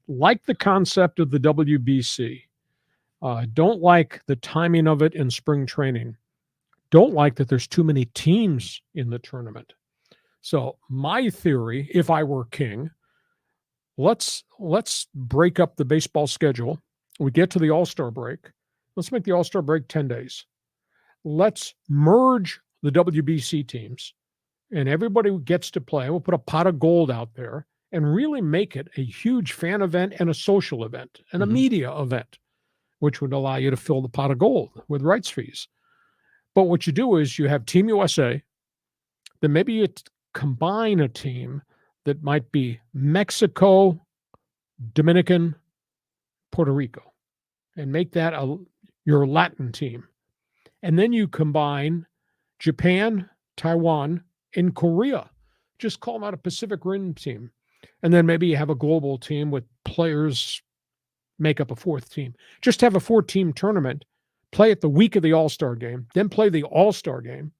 Like the concept of the WBC. Don't like the timing of it in spring training. Don't like that there's too many teams in the tournament. So my theory, if I were king, let's break up the baseball schedule. We get to the All-Star break. Let's make the All-Star break 10 days. Let's merge the WBC teams, and everybody gets to play. We'll put a pot of gold out there and really make it a huge fan event and a social event and a media event, which would allow you to fill the pot of gold with rights fees. But what you do is you have Team USA, then maybe you combine a team that might be Mexico, Dominican, Puerto Rico, and make that your Latin team. And then you combine Japan, Taiwan, and Korea. Just call them out a Pacific Rim team. And then maybe you have a global team with players make up a fourth team. Just have a 4-team tournament, play it the week of the All-Star game, then play the All-Star game.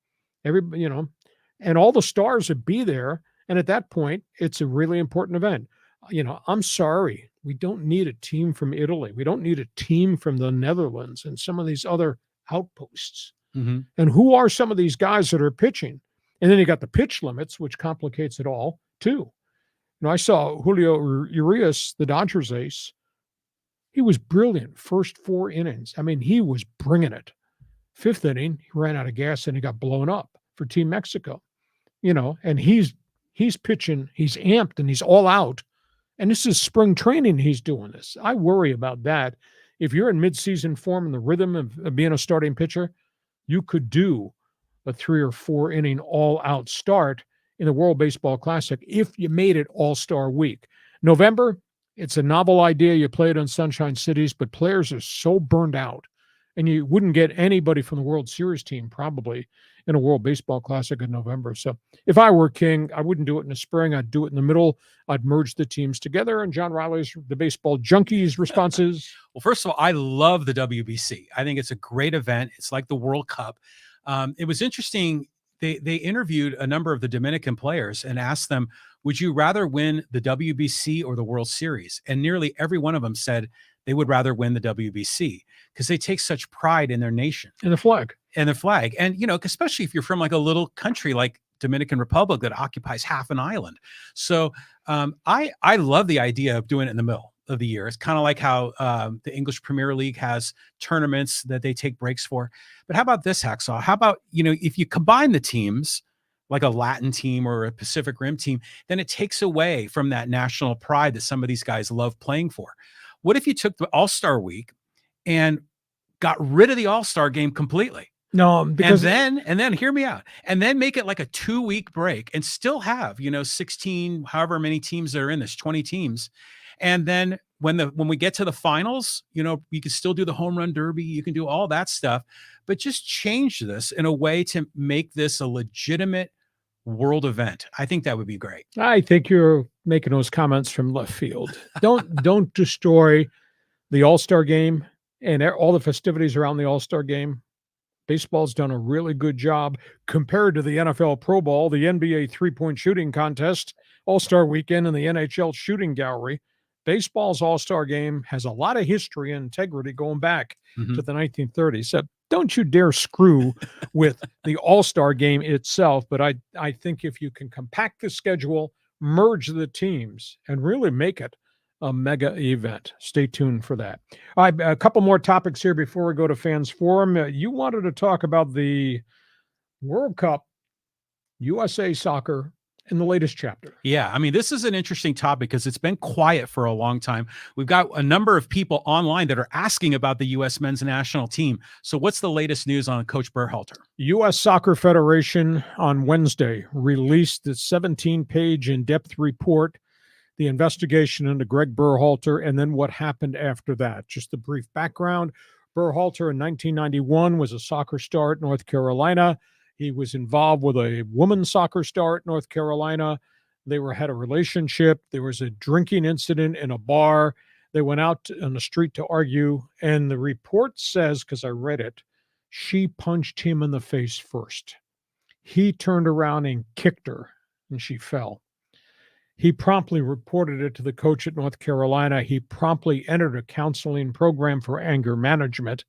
And all the stars would be there. And at that point, it's a really important event. I'm sorry. We don't need a team from Italy. We don't need a team from the Netherlands and some of these other outposts. Mm-hmm. And who are some of these guys that are pitching? And then you got the pitch limits, which complicates it all, too. I saw Julio Urias, the Dodgers ace. He was brilliant. First 4 innings. I mean, he was bringing it. 5th inning, he ran out of gas and he got blown up for Team Mexico. And he's pitching, he's amped and he's all out. And this is spring training he's doing this. I worry about that. If you're in midseason form and the rhythm of being a starting pitcher, you could do a 3 or 4 inning all-out start in the World Baseball Classic if you made it All-Star Week. November, it's a novel idea. You play it in Sunshine Cities, but players are so burned out, and you wouldn't get anybody from the World Series team probably in a World Baseball Classic in November. So if I were king, I wouldn't do it in the spring. I'd do it in the middle. I'd merge the teams together. And John Riley's, the baseball junkies responses. Well, first of all, I love the WBC. I think it's a great event. It's like the World Cup. It was interesting. They interviewed a number of the Dominican players and asked them, would you rather win the WBC or the World Series? And nearly every one of them said they would rather win the WBC because they take such pride in their nation. And the flag. And the flag. And, especially if you're from like a little country like Dominican Republic that occupies half an island. So I love the idea of doing it in the middle of the year. It's kind of like how the English Premier League has tournaments that they take breaks for. But how about this, Hacksaw? How about, if you combine the teams, like a Latin team or a Pacific Rim team, then it takes away from that national pride that some of these guys love playing for. What if you took the All-Star week and got rid of the All-Star game completely? No, because and then hear me out, and then make it like a 2-week break and still have, 16, however many teams that are in this, 20 teams. And then when we get to the finals, you can still do the home run derby. You can do all that stuff, but just change this in a way to make this a legitimate world event. I think that would be great. I think you're making those comments from left field. Don't destroy the All-Star game and all the festivities around the All-Star game. Baseball's done a really good job compared to the NFL Pro Bowl, the NBA three-point shooting contest, All-Star weekend, and the NHL shooting gallery. Baseball's All-Star game has a lot of history and integrity going back to the 1930s. So don't you dare screw with the All-Star game itself. But I think if you can compact the schedule, merge the teams, and really make it a mega event. Stay tuned for that. All right, a couple more topics here before we go to Fans Forum. You wanted to talk about the World Cup, USA Soccer, in the latest chapter. Yeah, I mean, this is an interesting topic because it's been quiet for a long time. We've got a number of people online that are asking about the U.S. men's national team. So what's the latest news on Coach Berhalter? U.S. Soccer Federation on Wednesday released the 17-page in-depth report, the investigation into Greg Berhalter, and then what happened after that. Just a brief background. Berhalter in 1991 was a soccer star at North Carolina. He was involved with a women's soccer star at North Carolina. They had a relationship. There was a drinking incident in a bar. They went out on the street to argue. And the report says, because I read it, she punched him in the face first. He turned around and kicked her, and she fell. He promptly reported it to the coach at North Carolina. He promptly entered a counseling program for anger management.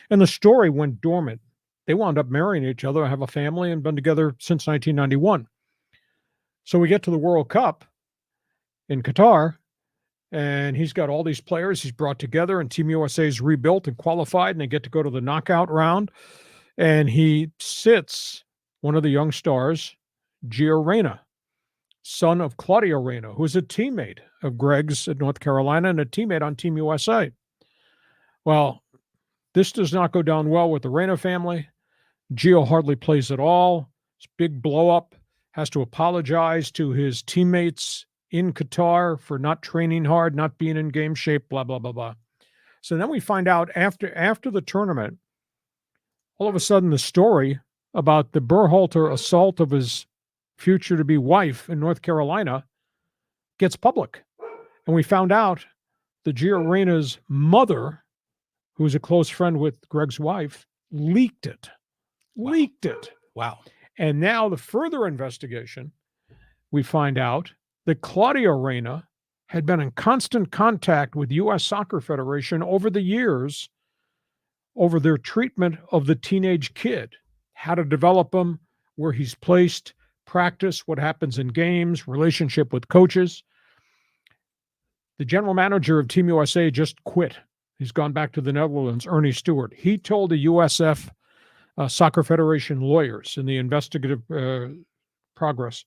And the story went dormant. They wound up marrying each other, have a family, and been together since 1991. So we get to the World Cup in Qatar, and he's got all these players he's brought together, and Team USA's rebuilt and qualified, and they get to go to the knockout round. And he sits one of the young stars, Gio Reyna, son of Claudio Reyna, who's a teammate of Greg's at North Carolina and a teammate on Team USA. Well, this does not go down well with the Reyna family. Gio hardly plays at all. It's a big blow up. Has to apologize to his teammates in Qatar for not training hard, not being in game shape, blah, blah, blah, blah. So then we find out after the tournament, all of a sudden the story about the Berhalter assault of his future-to-be wife in North Carolina gets public. And we found out that Gio Reyna's mother, who's a close friend with Greg's wife, leaked it. Wow. And now the further investigation, we find out that Claudio Reyna had been in constant contact with U.S. Soccer Federation over the years over their treatment of the teenage kid, how to develop him, where he's placed, practice, what happens in games, relationship with coaches. The general manager of Team USA just quit. He's gone back to the Netherlands, Ernie Stewart. He told the USF Soccer Federation lawyers in the investigative progress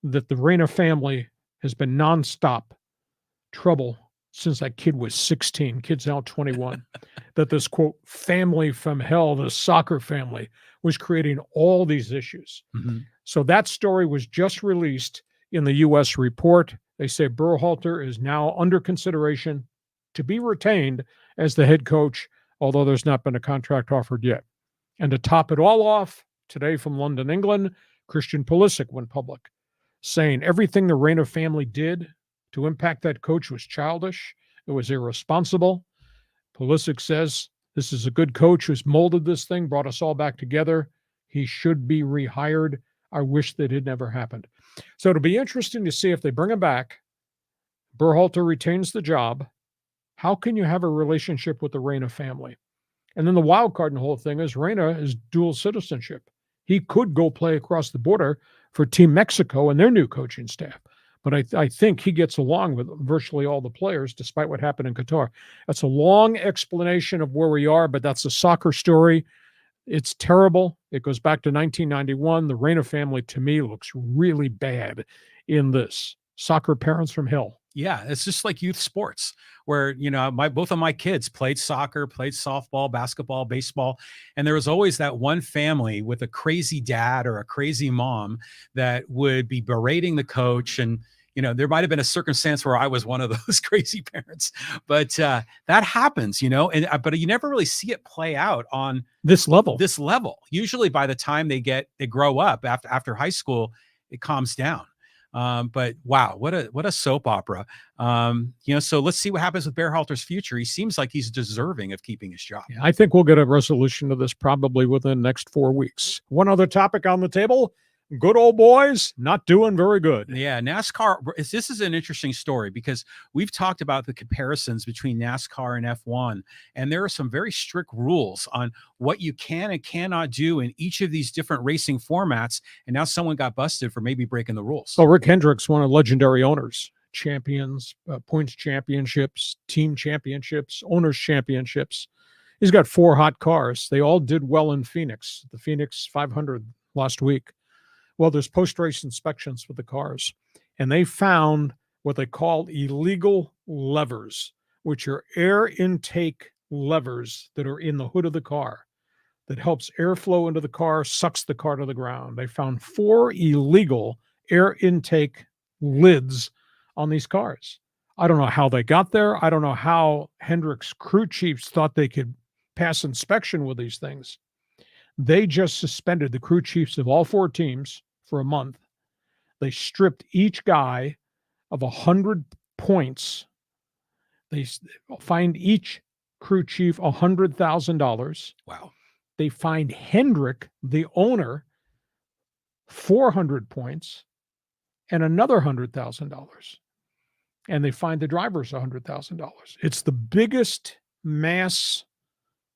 that the Reyna family has been nonstop trouble since that kid was 16. Kid's now 21. That this, quote, family from hell, the soccer family, was creating all these issues. Mm-hmm. So that story was just released in the U.S. report. They say Berhalter is now under consideration to be retained as the head coach, although there's not been a contract offered yet. And to top it all off, today from London, England, Christian Pulisic went public, saying everything the Reyna family did to impact that coach was childish. It was irresponsible. Pulisic says, this is a good coach who's molded this thing, brought us all back together. He should be rehired. I wish that it never happened. So it'll be interesting to see if they bring him back. Berhalter retains the job. How can you have a relationship with the Reyna family? And then the wild card in the whole thing is Reyna is dual citizenship. He could go play across the border for Team Mexico and their new coaching staff. But I think he gets along with virtually all the players, despite what happened in Qatar. That's a long explanation of where we are, but that's a soccer story. It's terrible. It goes back to 1991. The Reyna family, to me, looks really bad in this. Soccer parents from hell. Yeah, it's just like youth sports where, both of my kids played soccer, played softball, basketball, baseball. And there was always that one family with a crazy dad or a crazy mom that would be berating the coach. And, there might have been a circumstance where I was one of those crazy parents, but that happens, but you never really see it play out on this level. Usually by the time they grow up after high school, it calms down. But wow, what a soap opera. So let's see what happens with Berhalter's future. He seems like he's deserving of keeping his job. Yeah, I think we'll get a resolution to this probably within the next 4 weeks. One other topic on the table. Good old boys not doing very good. Yeah, NASCAR. This is an interesting story because we've talked about the comparisons between NASCAR and F1, and there are some very strict rules on what you can and cannot do in each of these different racing formats. And now someone got busted for maybe breaking the rules. So Rick Hendricks, one of the legendary owners, champions, points championships, team championships, owners championships. He's got 4 hot cars. They all did well in Phoenix, the Phoenix 500 last week. Well, there's post-race inspections for the cars, and they found what they call illegal levers, which are air intake levers that are in the hood of the car that helps airflow into the car, sucks the car to the ground. They found 4 illegal air intake lids on these cars. I don't know how they got there. I don't know how Hendricks crew chiefs thought they could pass inspection with these things. They just suspended the crew chiefs of all 4 teams for a month. They stripped each guy of 100 points. They fined each crew chief $100,000. Wow. They fined Hendrick, the owner, 400 points and another $100,000. And they fined the drivers $100,000. It's the biggest mass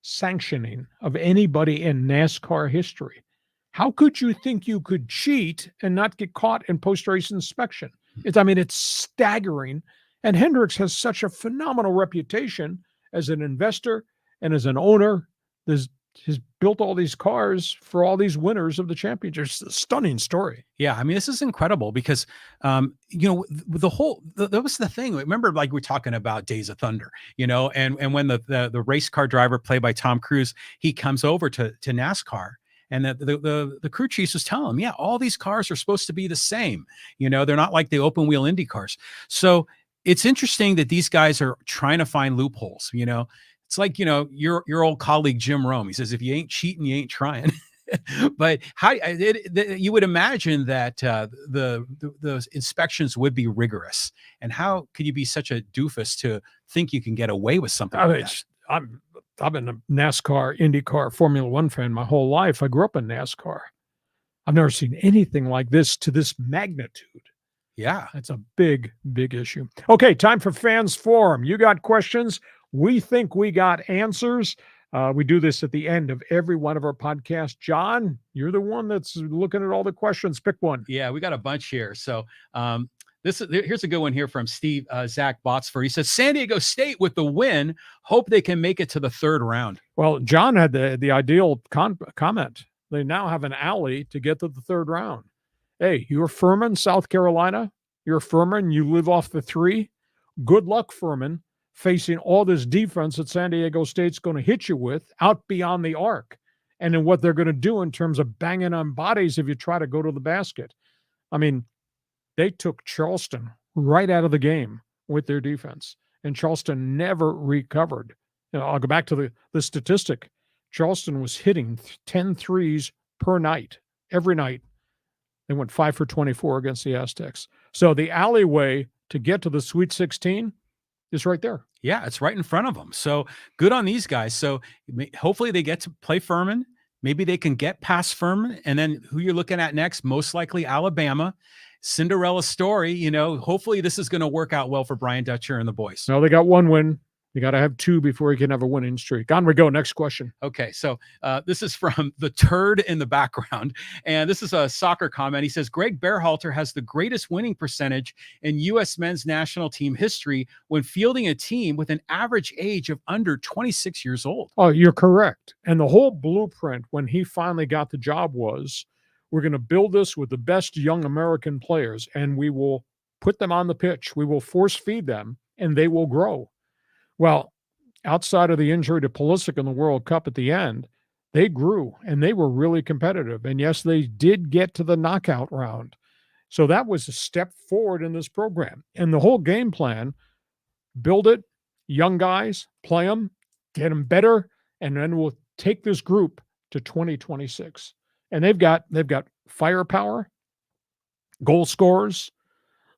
sanctioning of anybody in NASCAR history. How could you think you could cheat and not get caught in post-race inspection? It's staggering. And Hendricks has such a phenomenal reputation as an investor and as an owner. He's built all these cars for all these winners of the championship. It's a stunning story. Yeah, this is incredible because, that was the thing. Remember, like we're talking about Days of Thunder, and when the race car driver played by Tom Cruise, he comes over to NASCAR. And the crew chiefs was telling him, yeah, all these cars are supposed to be the same. They're not like the open wheel Indy cars. So it's interesting that these guys are trying to find loopholes. It's like, your old colleague, Jim Rome. He says, if you ain't cheating, you ain't trying. But you would imagine that the inspections would be rigorous. And how could you be such a doofus to think you can get away with something like that? I've been a NASCAR, IndyCar, Formula One fan my whole life. I grew up in NASCAR. I've never seen anything like this to this magnitude. Yeah. That's a big, big issue. Okay, time for Fans Forum. You got questions. We think we got answers. We do this at the end of every one of our podcasts. John, you're the one that's looking at all the questions. Pick one. Yeah, we got a bunch here. So here's a good one here from Steve Zach Botsford. He says, San Diego State with the win, hope they can make it to the third round. Well, John had the ideal comment. They now have an alley to get to the third round. Hey, you're Furman, South Carolina. You're Furman. You live off the 3. Good luck, Furman, facing all this defense that San Diego State's going to hit you with out beyond the arc. And then what they're going to do in terms of banging on bodies if you try to go to the basket. I mean, they took Charleston right out of the game with their defense, and Charleston never recovered. I'll go back to the statistic. Charleston was hitting 10 threes per night, every night. They went 5 for 24 against the Aztecs. So the alleyway to get to the Sweet 16 is right there. Yeah, it's right in front of them. So good on these guys. So hopefully they get to play Furman. Maybe they can get past Furman. And then who you're looking at next, most likely Alabama. Cinderella story, hopefully this is going to work out well for Brian Dutcher and the boys. No, they got 1 win. You got to have 2 before you can have a winning streak. On we go. Next question. Okay, so this is from the turd in the background, and this is a soccer comment. He says, Greg Berhalter has the greatest winning percentage in U.S. men's national team history when fielding a team with an average age of under 26 years old. Oh, you're correct. And the whole blueprint when he finally got the job was, we're going to build this with the best young American players, and we will put them on the pitch. We will force feed them, and they will grow. Well, outside of the injury to Pulisic in the World Cup at the end, they grew, and they were really competitive. And yes, they did get to the knockout round. So that was a step forward in this program. And the whole game plan, build it, young guys, play them, get them better, and then we'll take this group to 2026. And they've got firepower, goal scorers.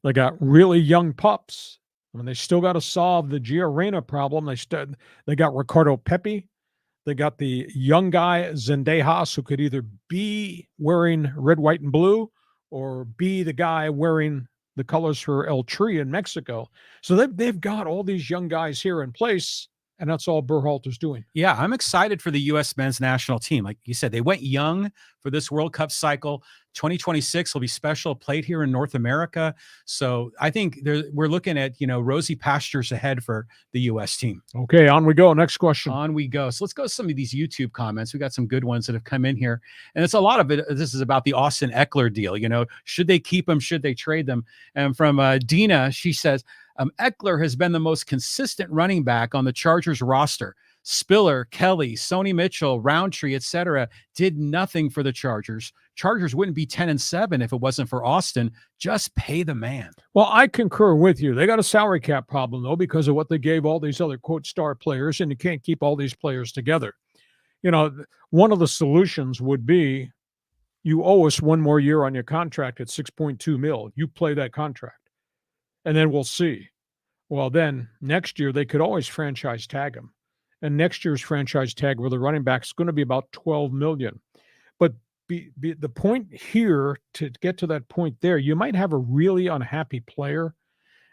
They got really young pups. I mean, they still got to solve the Giorena problem. They got Ricardo Pepi. They got the young guy, Zendejas, who could either be wearing red, white, and blue or be the guy wearing the colors for El Tri in Mexico. So they've got all these young guys here in place, and that's all Berhalter's doing. Yeah, I'm excited for the U.S. men's national team. Like you said, they went young for this World Cup cycle. 2026 will be special, played here in North America. So I think we're looking at, rosy pastures ahead for the U.S. team. Okay, on we go. Next question. On we go. So let's go to some of these YouTube comments. We got some good ones that have come in here. And it's a lot of it. This is about the Austin Eckler deal. Should they keep him? Should they trade them? And from Dina, she says, Eckler has been the most consistent running back on the Chargers roster. Spiller, Kelly, Sony Mitchell, Roundtree, etc. did nothing for the Chargers. Chargers wouldn't be 10-7 if it wasn't for Austin. Just pay the man. Well, I concur with you. They got a salary cap problem, though, because of what they gave all these other, quote, star players, and you can't keep all these players together. One of the solutions would be you owe us 1 more year on your contract at $6.2 million. You play that contract, and then we'll see. Well, then next year they could always franchise tag him. And next year's franchise tag with the running back is going to be about $12 million. But the point here, to get to that point there, you might have a really unhappy player,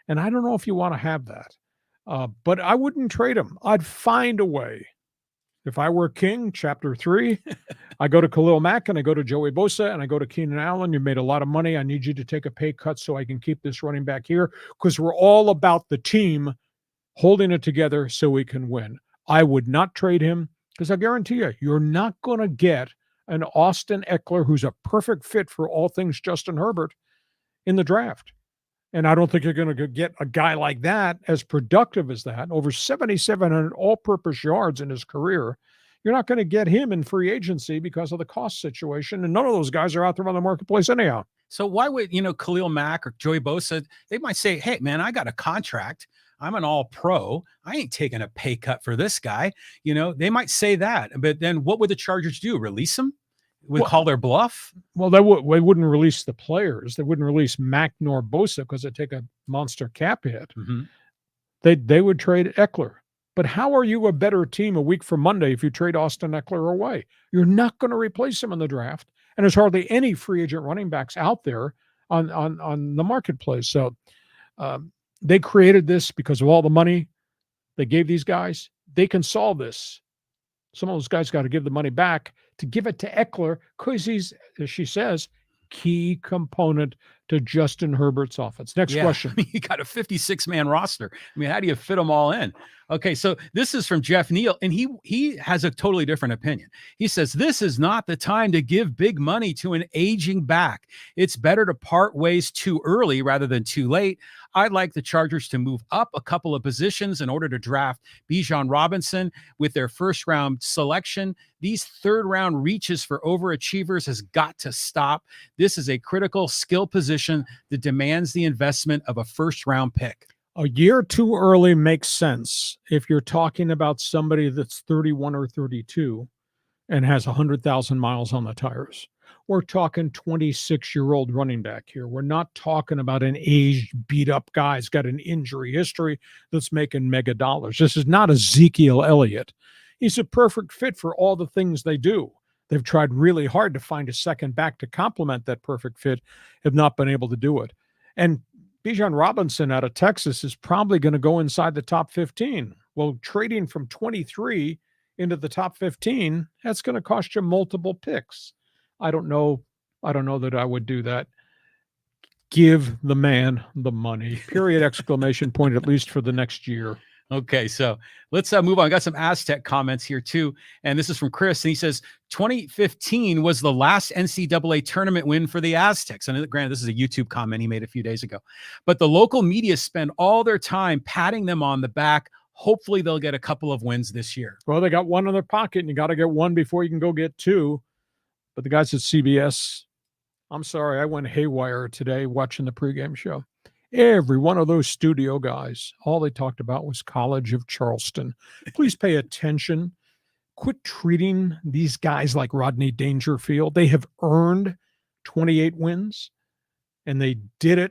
and I don't know if you want to have that. But I wouldn't trade him. I'd find a way. If I were king, chapter 3, I go to Khalil Mack and I go to Joey Bosa and I go to Keenan Allen. You made a lot of money. I need you to take a pay cut so I can keep this running back here, because we're all about the team holding it together so we can win. I would not trade him, because I guarantee you, you're not going to get an Austin Eckler who's a perfect fit for all things Justin Herbert in the draft. And I don't think you're going to get a guy like that as productive as that, over 7,700 all-purpose yards in his career. You're not going to get him in free agency because of the cost situation, and none of those guys are out there on the marketplace anyhow. So why would, Khalil Mack or Joey Bosa, they might say, hey, man, I got a contract. I'm an all-pro. I ain't taking a pay cut for this guy. They might say that. But then what would the Chargers do? Release him? would call their bluff. Well, they wouldn't release the players. They wouldn't release Mack nor Bosa because it'd take a monster cap hit. Mm-hmm. They would trade Eckler. But how are you a better team a week from Monday if you trade Austin Eckler away? You're not going to replace him in the draft. And there's hardly any free agent running backs out there on the marketplace. So they created this because of all the money they gave these guys. They can solve this. Some of those guys got to give the money back to give it to Eckler because he's, as she says, key component to Justin Herbert's offense. Next question. I mean, you got a 56-man roster. I mean, how do you fit them all in? Okay, so this is from Jeff Neal, and he has a totally different opinion. He says, this is not the time to give big money to an aging back. It's better to part ways too early rather than too late. I'd like the Chargers to move up a couple of positions in order to draft Bijan Robinson with their first-round selection. These third-round reaches for overachievers has got to stop. This is a critical skill position that demands the investment of a first-round pick. A year too early makes sense if you're talking about somebody that's 31 or 32 and has 100,000 miles on the tires. We're talking 26-year-old running back here. We're not talking about an aged, beat-up guy who's got an injury history that's making mega dollars. This is not Ezekiel Elliott. He's a perfect fit for all the things they do. They've tried really hard to find a second back to complement that perfect fit, have not been able to do it. And Bijan Robinson out of Texas is probably going to go inside the top 15. Well, trading from 23 into the top 15, that's going to cost you multiple picks. I don't know that I would do that. Give the man the money. Period, exclamation point, at least for the next year. Okay, so let's move on. I got some Aztec comments here too. And this is from Chris. And he says, 2015 was the last NCAA tournament win for the Aztecs. And granted, this is a YouTube comment he made a few days ago. But the local media spend all their time patting them on the back. Hopefully they'll get a couple of wins this year. Well, they got one in their pocket, and you got to get one before you can go get two. But the guys at CBS, I'm sorry, I went haywire today watching the pregame show. Every one of those studio guys, all they talked about was College of Charleston. Please pay attention. Quit treating these guys like Rodney Dangerfield. They have earned 28 wins, and they did it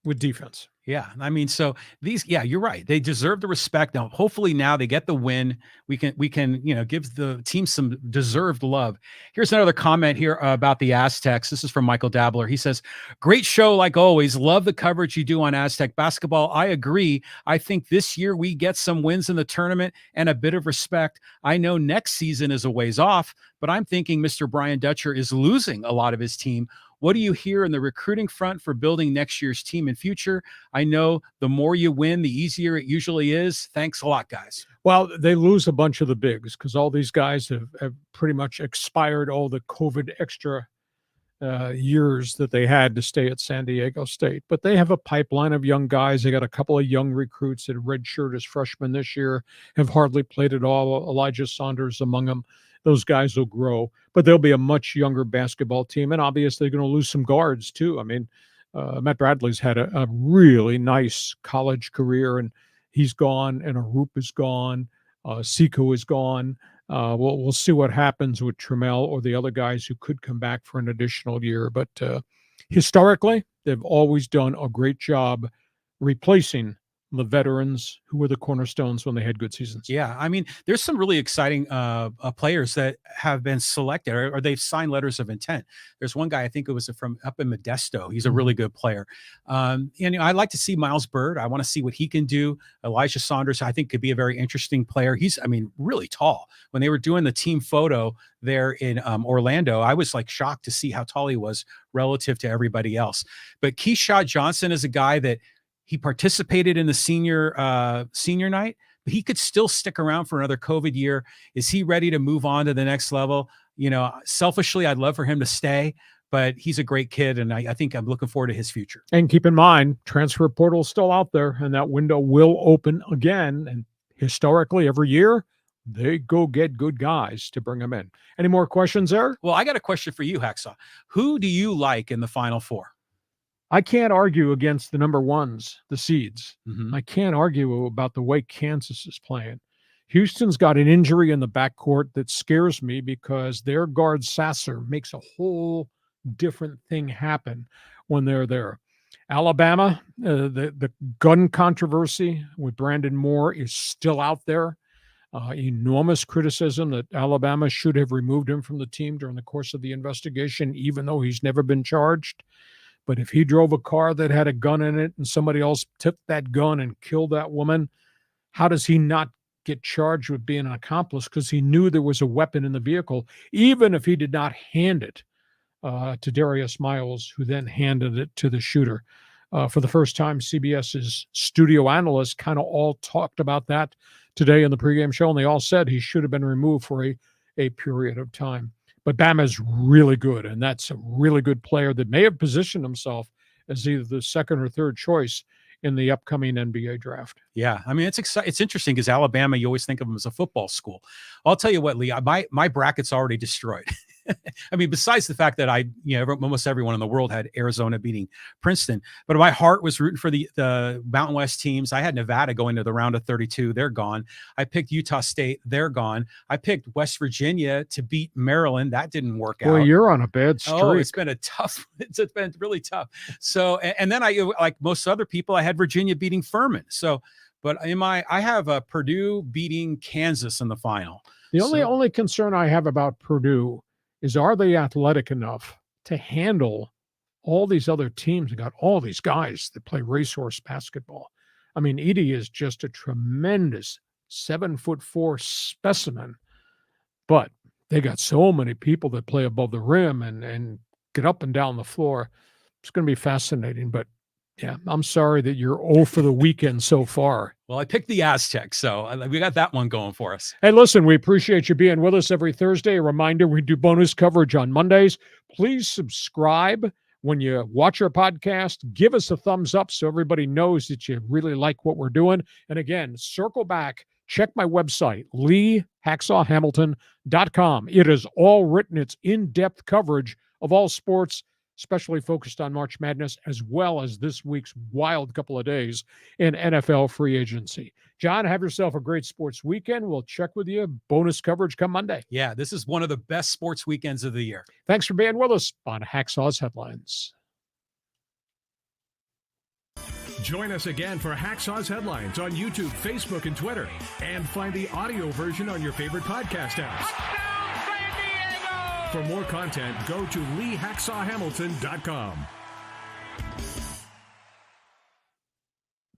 with defense. Yeah. I mean, so you're right. They deserve the respect. Now, hopefully now they get the win. We can, give the team some deserved love. Here's another comment here about the Aztecs. This is from Michael Dabler. He says, great show. Like always, love the coverage you do on Aztec basketball. I agree. I think this year we get some wins in the tournament and a bit of respect. I know next season is a ways off, but I'm thinking Mr. Brian Dutcher is losing a lot of his team. What do you hear in the recruiting front for building next year's team and future? I know the more you win, the easier it usually is. Thanks a lot, guys. Well, they lose a bunch of the bigs because all these guys have pretty much expired all the COVID extra years that they had to stay at San Diego State. But they have a pipeline of young guys. They got a couple of young recruits that redshirt as freshmen this year, have hardly played at all. Elijah Saunders among them. Those guys will grow, but they'll be a much younger basketball team. And obviously they're going to lose some guards too. I mean, Matt Bradley's had a really nice college career, and he's gone, and Arup is gone. Seiko is gone. We'll see what happens with Trammell or the other guys who could come back for an additional year. But historically, they've always done a great job replacing the veterans who were the cornerstones when they had good seasons. Yeah, I mean, there's some really exciting players that have been selected or they've signed letters of intent. There's one guy, I think it was from up in Modesto. He's a really good player. And I'd like to see Miles Byrd. I want to see what he can do. Elijah Saunders, I think, could be a very interesting player. He's, really tall. When they were doing the team photo there in Orlando, I was like shocked to see how tall he was relative to everybody else. But Keyshawn Johnson is a guy that he participated in the senior night, but he could still stick around for another COVID year. Is he ready to move on to the next level? Selfishly, I'd love for him to stay, but he's a great kid, and I think I'm looking forward to his future. And keep in mind, transfer portal is still out there, and that window will open again. And historically, every year, they go get good guys to bring them in. Any more questions there? Well, I got a question for you, Hacksaw. Who do you like in the Final Four? I can't argue against the number ones, the seeds. Mm-hmm. I can't argue about the way Kansas is playing. Houston's got an injury in the backcourt that scares me because their guard Sasser makes a whole different thing happen when they're there. Alabama, the gun controversy with Brandon Moore is still out there. Enormous criticism that Alabama should have removed him from the team during the course of the investigation, even though he's never been charged. But if he drove a car that had a gun in it and somebody else took that gun and killed that woman, how does he not get charged with being an accomplice? Because he knew there was a weapon in the vehicle, even if he did not hand it to Darius Miles, who then handed it to the shooter. For the first time, CBS's studio analysts kind of all talked about that today in the pregame show, and they all said he should have been removed for a period of time. But Bama's really good, and that's a really good player that may have positioned himself as either the second or third choice in the upcoming NBA draft. Yeah, I mean, it's interesting because Alabama, you always think of them as a football school. I'll tell you what, Lee, my bracket's already destroyed. I mean, besides the fact that almost everyone in the world had Arizona beating Princeton, but my heart was rooting for the Mountain West teams. I had Nevada going to the round of 32. They're gone. I picked Utah State. They're gone. I picked West Virginia to beat Maryland. That didn't work out. Well, you're on a bad streak. Oh, it's been really tough. So, and then I, like most other people, I had Virginia beating Furman. So, but I have Purdue beating Kansas in the final. The only concern I have about Purdue is, are they athletic enough to handle all these other teams and got all these guys that play racehorse basketball? I mean, Edey is just a tremendous 7'4" specimen, but they got so many people that play above the rim and get up and down the floor. It's going to be fascinating, but yeah, I'm sorry that you're 0 for the weekend so far. Well, I picked the Aztecs, so we got that one going for us. Hey, listen, we appreciate you being with us every Thursday. A reminder, we do bonus coverage on Mondays. Please subscribe when you watch our podcast. Give us a thumbs up so everybody knows that you really like what we're doing. And again, circle back, check my website, LeeHacksawHamilton.com. It is all written. It's in-depth coverage of all sports, especially focused on March Madness, as well as this week's wild couple of days in NFL free agency. John, have yourself a great sports weekend. We'll check with you. Bonus coverage come Monday. Yeah, this is one of the best sports weekends of the year. Thanks for being with us on Hacksaw's Headlines. Join us again for Hacksaw's Headlines on YouTube, Facebook, and Twitter. And find the audio version on your favorite podcast apps. For more content, go to LeeHacksawHamilton.com.